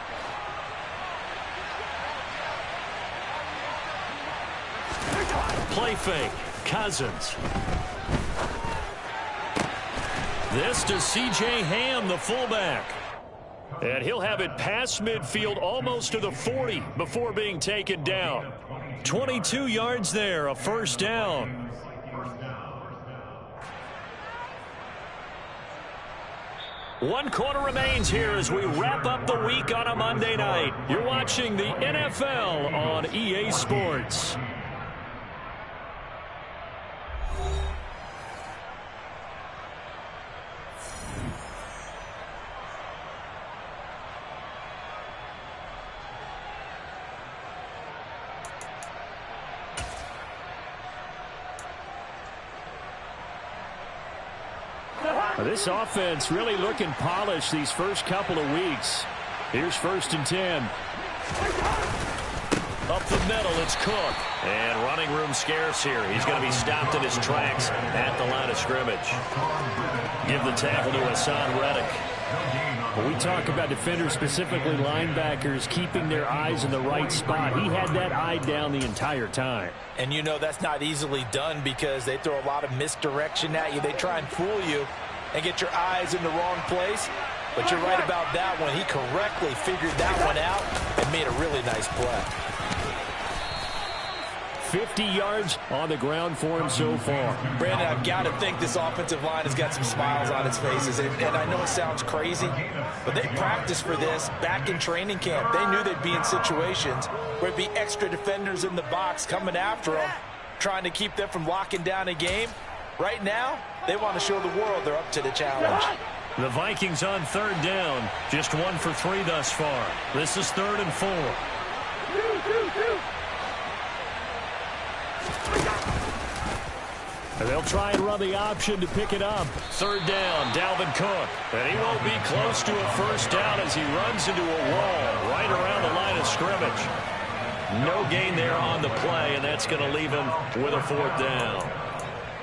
Play fake. Cousins. This to C.J. Ham, the fullback. And he'll have it past midfield almost to the 40 before being taken down. 22 yards there, a 1st down. One quarter remains here as we wrap up the week on a Monday night. You're watching the NFL on EA Sports. This offense really looking polished these first couple of weeks. Here's 1st and 10. Up the middle, it's Cook. And running room scarce here. He's going to be stopped in his tracks at the line of scrimmage. Give the tackle to Hassan Reddick. When we talk about defenders, specifically linebackers, keeping their eyes in the right spot, he had that eye down the entire time. And you know that's not easily done because they throw a lot of misdirection at you. They try and fool you. and get your eyes in the wrong place. But you're right about that one. He correctly figured that one out and made a really nice play. 50 yards on the ground for him so far. Brandon, I've got to think this offensive line has got some smiles on its faces. And I know it sounds crazy, but they practiced for this back in training camp. They knew they'd be in situations where it'd be extra defenders in the box coming after them, trying to keep them from locking down a game. Right now, they want to show the world they're up to the challenge. The Vikings on third down. Just 1 for 3 thus far. This is 3rd and 4. And they'll try and run the option to pick it up. 3rd down, Dalvin Cook. And he won't be close to a first down as he runs into a wall right around the line of scrimmage. No gain there on the play, and that's going to leave him with a 4th down.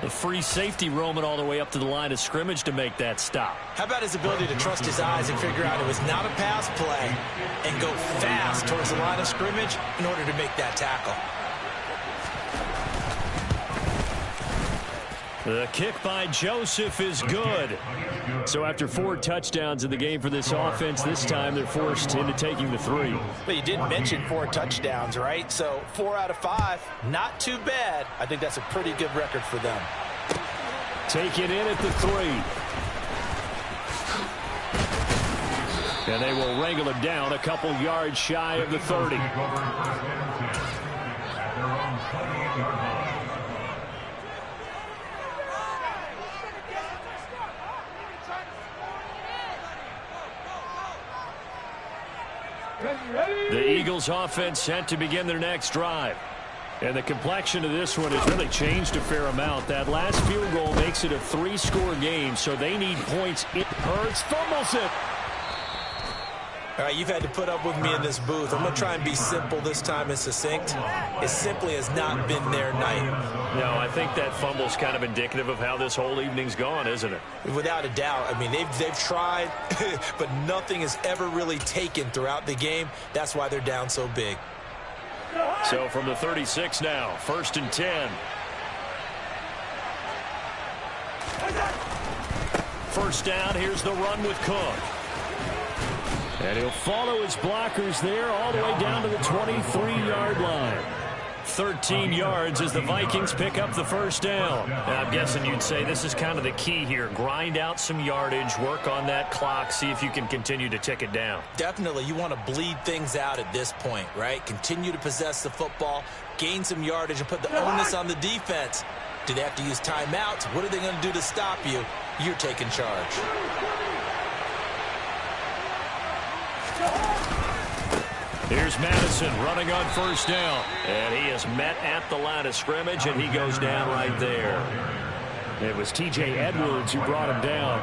The free safety roaming all the way up to the line of scrimmage to make that stop. How about his ability to trust his eyes and figure out it was not a pass play and go fast towards the line of scrimmage in order to make that tackle. The kick by Joseph is good. So after 4 touchdowns in the game for this offense, this time they're forced into taking the 3. But you did mention 4 touchdowns, right? So 4 out of 5, not too bad. I think that's a pretty good record for them. Take it in at the 3. And they will wrangle him down a couple yards shy of the 30. The Eagles offense set to begin their next drive. And the complexion of this one has really changed a fair amount. That last field goal makes it a 3-score game, so they need points. Hurts fumbles it. All right, you've had to put up with me in this booth. I'm going to try and be simple this time and succinct. It simply has not been their night. No, I think that fumble's kind of indicative of how this whole evening's gone, isn't it? Without a doubt. I mean, they've tried, but nothing has ever really taken throughout the game. That's why they're down so big. So from the 36 now, 1st and 10. First down, here's the run with Cook. And he'll follow his blockers there all the way down to the 23-yard line. 13 yards as the Vikings pick up the first down. And I'm guessing you'd say this is kind of the key here. Grind out some yardage, work on that clock, see if you can continue to tick it down. Definitely, you want to bleed things out at this point, right? Continue to possess the football, gain some yardage, and put the onus on the defense. Do they have to use timeouts? What are they going to do to stop you? You're taking charge. Here's Madison running on first down. And he is met at the line of scrimmage, and he goes down right there. It was T.J. Edwards who brought him down.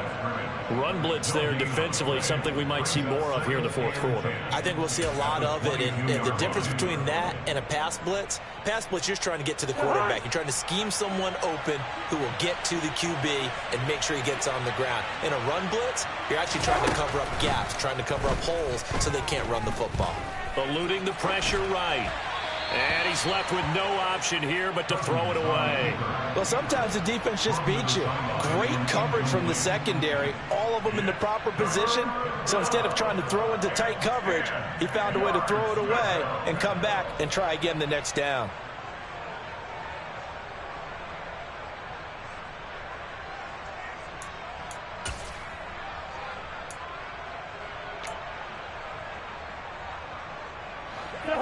Run blitz there defensively, something we might see more of here in the 4th quarter. I think we'll see a lot of it, and the difference between that and a pass blitz, you're just trying to get to the quarterback. You're trying to scheme someone open who will get to the QB and make sure he gets on the ground. In a run blitz, you're actually trying to cover up gaps, trying to cover up holes so they can't run the football. Eluding the pressure right. And he's left with no option here but to throw it away. Well, sometimes the defense just beats you. Great coverage from the secondary, all of them in the proper position. So instead of trying to throw into tight coverage, he found a way to throw it away and come back and try again the next down.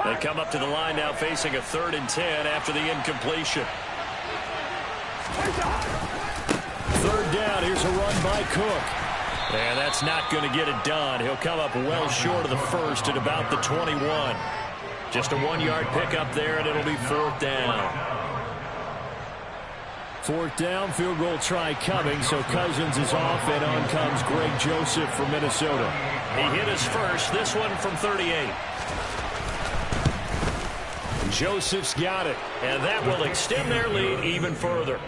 They come up to the line now facing a 3rd and 10 after the incompletion. 3rd down, here's a run by Cook. And that's not going to get it done. He'll come up well short of the first at about the 21. Just a 1-yard pickup there, and it'll be 4th down. 4th down, field goal try coming, so Cousins is off, and on comes Greg Joseph from Minnesota. He hit his first, this one from 38. Joseph's got it. And that will extend their lead even further.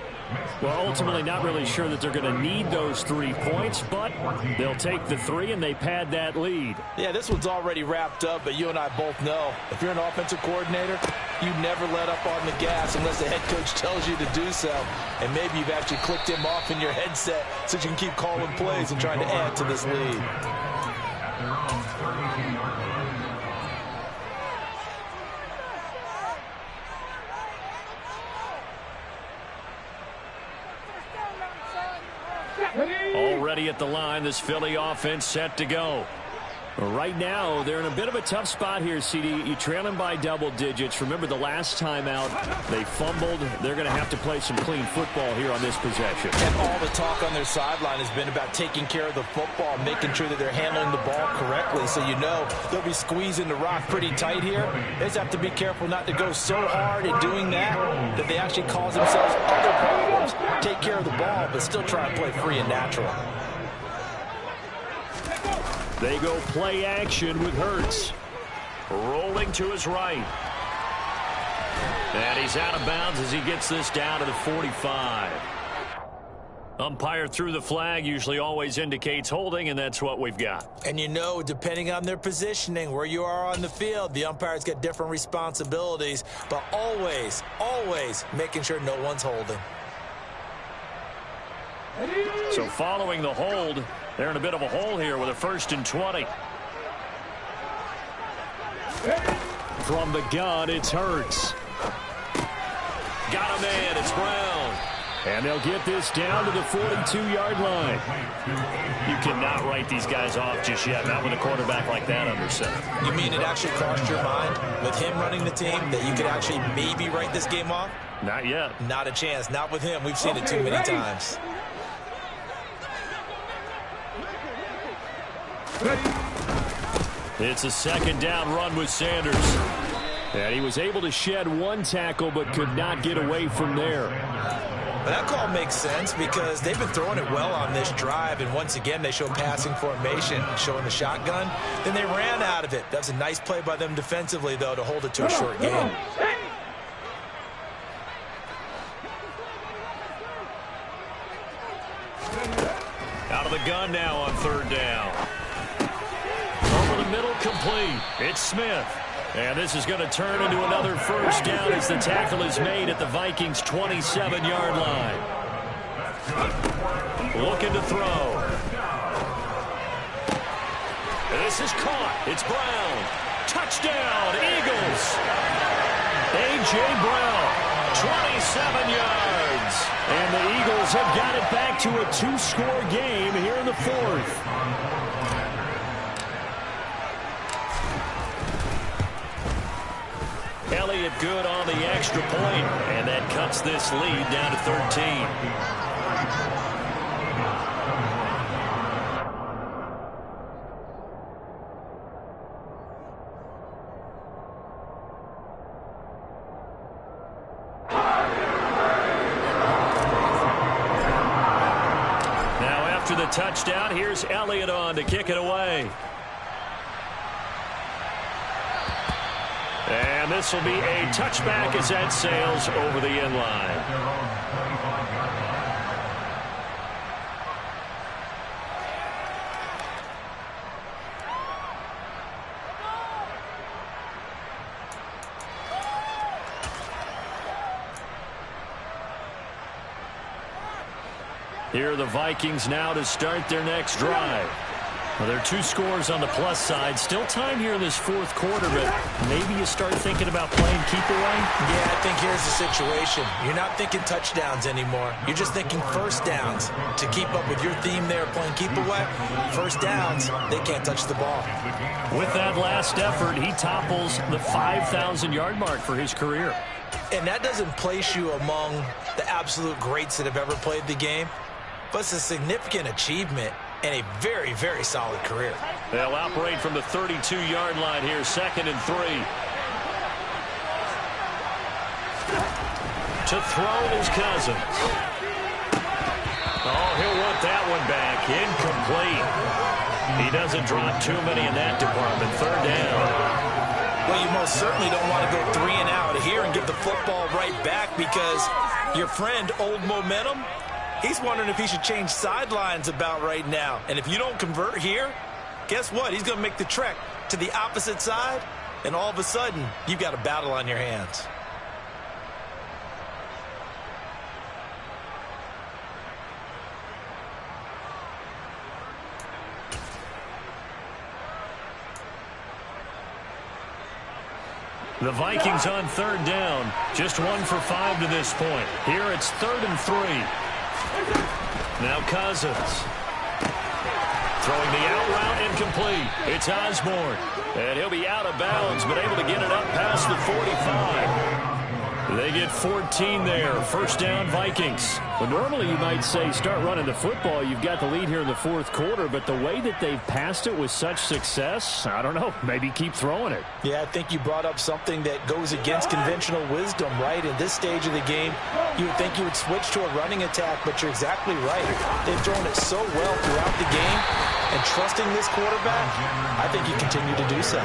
Well, ultimately not really sure that they're going to need those 3 points, but they'll take the 3 and they pad that lead. Yeah, this one's already wrapped up, but you and I both know if you're an offensive coordinator, you never let up on the gas unless the head coach tells you to do so. And maybe you've actually clicked him off in your headset so you can keep calling plays and trying to add to this lead. Already at the line, this Philly offense set to go. Right now, they're in a bit of a tough spot here, CD. You trail them by double digits. Remember the last time out, they fumbled. They're going to have to play some clean football here on this possession. And all the talk on their sideline has been about taking care of the football, making sure that they're handling the ball correctly. So you know they'll be squeezing the rock pretty tight here. They just have to be careful not to go so hard in doing that they actually cause themselves other problems. Take care of the ball, but still try and play free and natural. They go play action with Hurts. Rolling to his right. And he's out of bounds as he gets this down to the 45. Umpire threw the flag, usually always indicates holding, and that's what we've got. And you know, depending on their positioning, where you are on the field, the umpires get different responsibilities, but always, always making sure no one's holding. So following the hold, they're in a bit of a hole here with a 1st and 20. From the gun, it's Hurts. Got a man, it's Brown. And they'll get this down to the 42-yard line. You cannot write these guys off just yet, not with a quarterback like that under center. You mean it actually crossed your mind with him running the team that you could actually maybe write this game off? Not yet. Not a chance. Not with him. We've seen it too many times. It's a 2nd down run with Sanders. And he was able to shed 1 tackle but could not get away from there. But that call makes sense because they've been throwing it well on this drive, and once again they show passing formation, showing the shotgun. Then they ran out of it. That was a nice play by them defensively, though, to hold it to a short game. Out of the gun now on 3rd down. Over the middle, complete. It's Smith. And this is going to turn into another 1st down as the tackle is made at the Vikings' 27-yard line. Looking to throw. This is caught. It's Brown. Touchdown, Eagles. A.J. Brown, 27 yards. And the Eagles have got it back to a 2-score game here in the 4th. Elliott good on the extra point, and that cuts this lead down to 13. Now after the touchdown, here's Elliott on to kick it away. And this will be a touchback as that sails over the end line. Here are the Vikings now to start their next drive. Well, there are 2 scores on the plus side. Still time here in this 4th quarter, but maybe you start thinking about playing keep away? Yeah, I think here's the situation. You're not thinking touchdowns anymore. You're just thinking 1st downs. To keep up with your theme there, playing keep away, 1st downs, they can't touch the ball. With that last effort, he topples the 5,000-yard mark for his career. And that doesn't place you among the absolute greats that have ever played the game, but it's a significant achievement and a very, very solid career. They'll operate from the 32-yard line here, 2nd and 3. To throw is Cousins. Oh, he'll want that one back. Incomplete. He doesn't drop too many in that department. 3rd down. Well, you most certainly don't want to go 3 and out here and give the football right back, because your friend, Old Momentum, he's wondering if he should change sidelines about right now. And if you don't convert here, guess what? He's going to make the trek to the opposite side, and all of a sudden, you've got a battle on your hands. The Vikings on 3rd down. Just 1 for 5 to this point. Here it's 3rd and 3. Now Cousins. Throwing the out route incomplete. It's Osborne. And he'll be out of bounds, but able to get it up past the 45. They get 14 there. 1st down, Vikings. Well, normally you might say start running the football. You've got the lead here in the 4th quarter, but the way that they've passed it with such success, I don't know, maybe keep throwing it. Yeah, I think you brought up something that goes against conventional wisdom, right? In this stage of the game, you would think you would switch to a running attack, but you're exactly right. They've thrown it so well throughout the game, and trusting this quarterback, I think you continue to do so.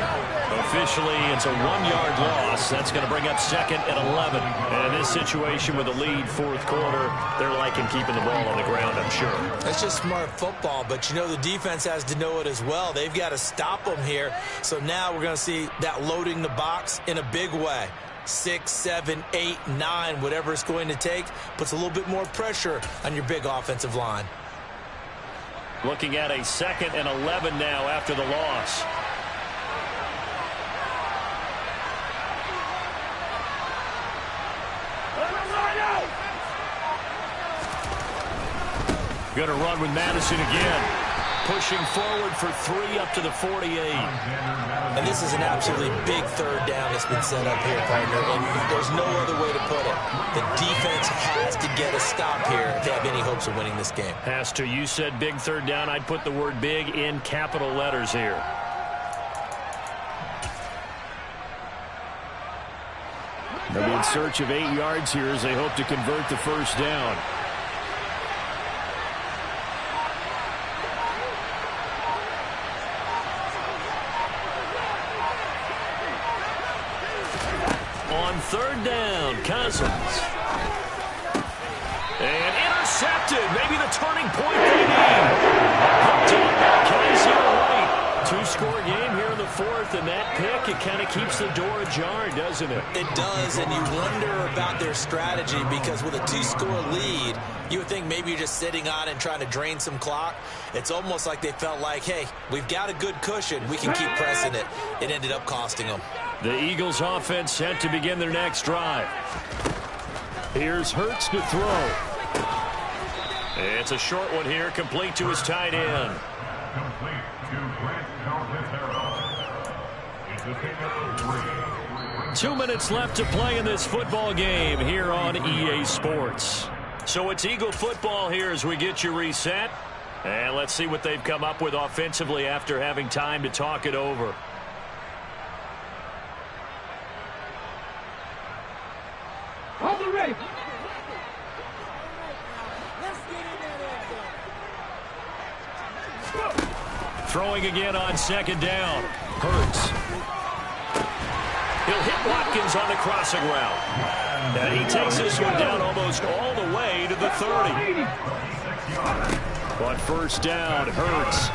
Officially, it's a 1-yard loss. That's going to bring up 2nd and 11. And in this situation with a lead 4th quarter, they're liking keeping the ball on the ground, I'm sure. That's just smart football, but you know the defense has to know it as well. They've got to stop them here. So now we're going to see that loading the box in a big way. 6, 7, 8, 9, whatever it's going to take, puts a little bit more pressure on your big offensive line. Looking at a 2nd and 11 now after the loss. Going to run with Madison again. Pushing forward for 3 up to the 48. And this is an absolutely big 3rd down that's been set up here, partner. And there's no other way to put it. The defense has to get a stop here if they have any hopes of winning this game. Has to. You said big 3rd down. I'd put the word big in capital letters here. They'll be in search of 8 yards here as they hope to convert the 1st down. On 3rd down, Cousins. And intercepted. Maybe the turning point they need. Hooked up by Kaiser White. 2-score game here in the 4th, and that pick, it kind of keeps the door ajar, doesn't it? It does, and you wonder about their strategy, because with a 2-score lead, you would think maybe you're just sitting on it and trying to drain some clock. It's almost like they felt like, hey, we've got a good cushion. We can keep pressing it. It ended up costing them. The Eagles offense set to begin their next drive. Here's Hurts to throw. It's a short one here, complete to his tight end. Complete to Grant Calcaterra. It's a pick up 3. 2 minutes left to play in this football game here on EA Sports. So it's Eagle football here as we get you reset. And let's see what they've come up with offensively after having time to talk it over. Throwing again on 2nd down. Hurts. He'll hit Watkins on the crossing route. And he takes this one down almost all the way to the 30. But 1st down, Hurts.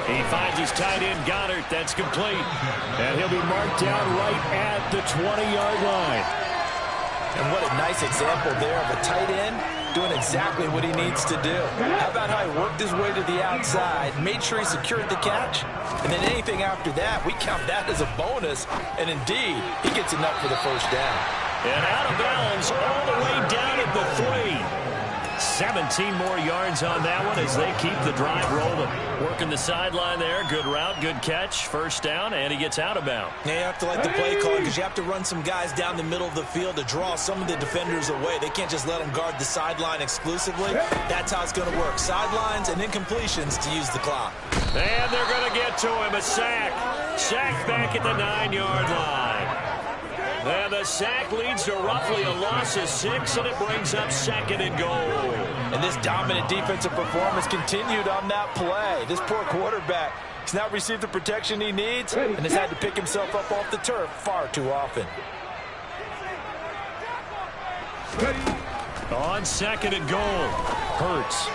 He finds his tight end, Goddard. That's complete. And he'll be marked down right at the 20-yard line. And what a nice example there of a tight end doing exactly what he needs to do. How about how he worked his way to the outside, made sure he secured the catch, and then anything after that, we count that as a bonus. And indeed, he gets enough for the 1st down. And out of bounds all the way down at the 3. 17 more yards on that one as they keep the drive rolling. Working the sideline there. Good route, good catch. 1st down, and he gets out of bounds. Now you have to like the play call, because you have to run some guys down the middle of the field to draw some of the defenders away. They can't just let them guard the sideline exclusively. That's how it's going to work. Sidelines and incompletions to use the clock. And they're going to get to him. A sack. Sack back at the 9-yard line. And the sack leads to roughly a loss of 6, and it brings up 2nd and goal. And this dominant defensive performance continued on that play. This poor quarterback He's not received the protection he needs and has had to pick himself up off the turf far too often. On second and goal, Hurts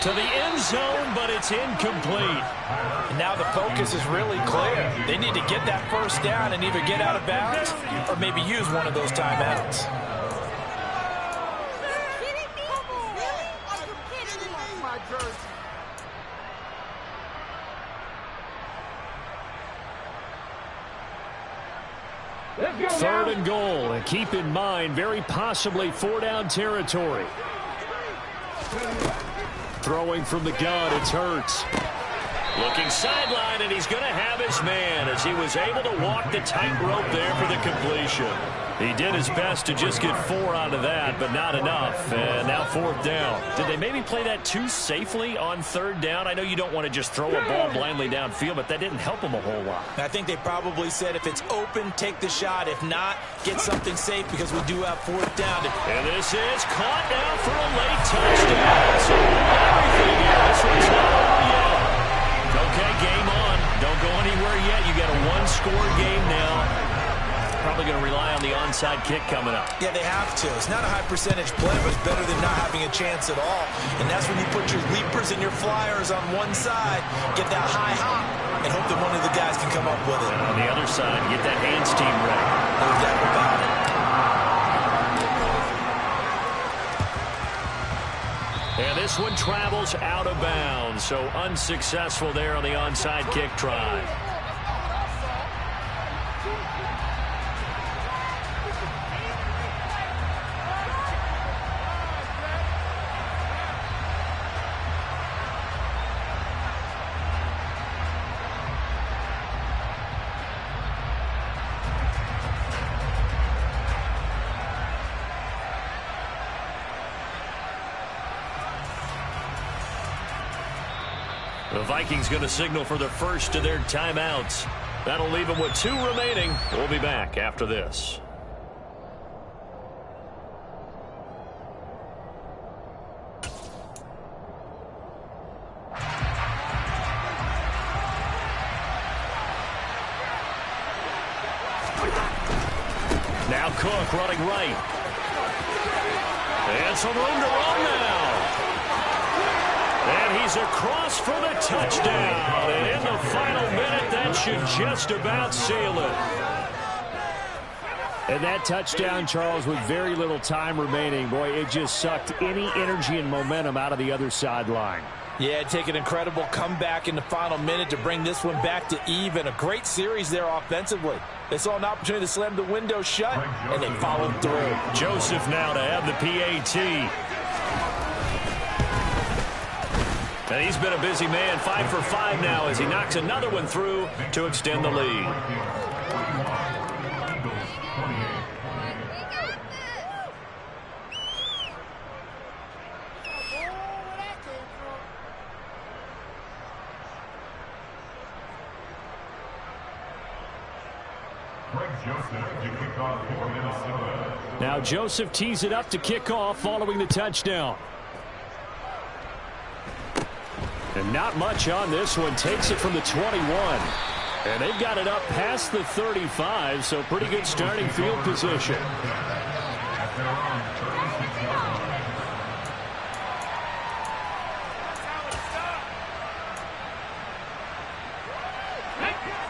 to the end zone, but it's incomplete. And now the focus is really clear. They need to get that first down and either get out of bounds or maybe use one of those timeouts. Third and goal, and keep in mind, very possibly 4-down territory. Throwing from the gun, it's Hurts. Looking sideline, and he's going to have his man as he was able to walk the tightrope there for the completion. He did his best to just get 4 out of that, but not enough. And now 4th down. Did they maybe play that too safely on 3rd down? I know you don't want to just throw a ball blindly downfield, but that didn't help them a whole lot. I think they probably said if it's open, take the shot. If not, get something safe because we do have 4th down. And this is caught now for a late touchdown. So everything here. This one's not over yet. Okay, game on. Don't go anywhere yet. You got a 1-score game now. Probably going to rely on the onside kick coming up. Yeah, they have to. It's not a high percentage play, but it's better than not having a chance at all. And that's when you put your leapers and your flyers on one side, get that high hop, and hope that one of the guys can come up with it. And on the other side, get that hands team ready. No doubt about it. And this one travels out of bounds, so unsuccessful there on the onside kick try. The Vikings going to signal for the first of their timeouts. That'll leave them with 2 remaining. We'll be back after this. Now Cook running right. And some room to run now. And he's across for the touchdown. And in the final minute, that should just about seal it. And that touchdown, Charles, with very little time remaining, boy, it just sucked any energy and momentum out of the other sideline. Yeah, take an incredible comeback in the final minute to bring this one back to even. A great series there offensively. They saw an opportunity to slam the window shut, and they followed through. Joseph now to have the PAT. And he's been a busy man, 5 for 5 now as he knocks another one through to extend the lead. Now Joseph tees it up to kick off following the touchdown. And not much on this one. Takes it from the 21. And they've got it up past the 35, so pretty good starting field position.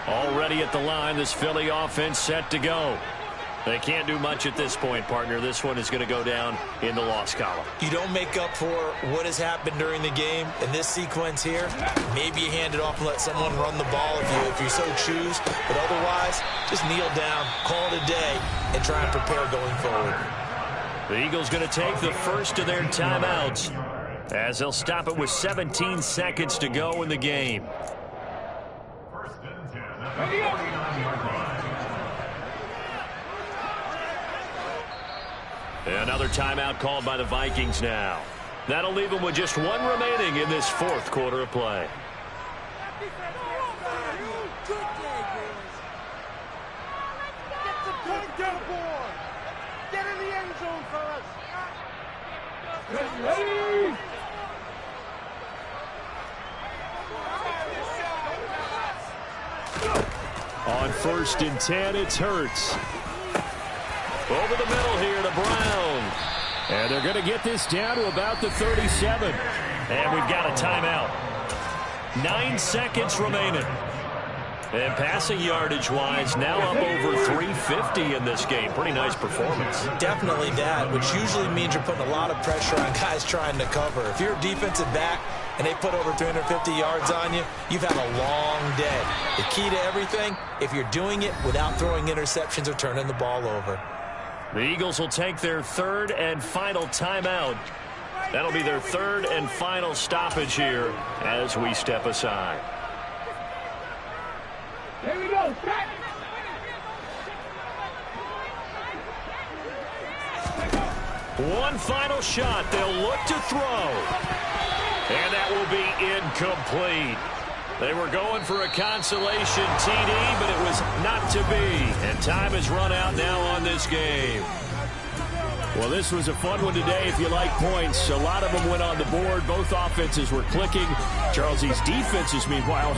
Already at the line, this Philly offense set to go. They can't do much at this point, partner. This one is going to go down in the loss column. You don't make up for what has happened during the game in this sequence here. Maybe you hand it off and let someone run the ball if you so choose. But otherwise, just kneel down, call it a day, and try and prepare going forward. The Eagles going to take the first of their timeouts as they'll stop it with 17 seconds to go in the game. First and 10 at the 49-yard line. Another timeout called by the Vikings now. That'll leave them with just 1 remaining in this 4th quarter of play. Get in the end zone for us. first and 10. It's Hurts. Over the middle here to Brown. And they're going to get this down to about the 37. And we've got a timeout. 9 seconds remaining. And passing yardage-wise, now up over 350 in this game. Pretty nice performance. Definitely that, which usually means you're putting a lot of pressure on guys trying to cover. If you're a defensive back and they put over 350 yards on you, you've had a long day. The key to everything, if you're doing it without throwing interceptions or turning the ball over. The Eagles will take their third and final timeout. That'll be their third and final stoppage here as we step aside. Here we go. One final shot. They'll look to throw. And that will be incomplete. They were going for a consolation TD, but it was not to be. And time has run out now on this game. Well, this was a fun one today if you like points. A lot of them went on the board. Both offenses were clicking. Charles, these defenses, meanwhile,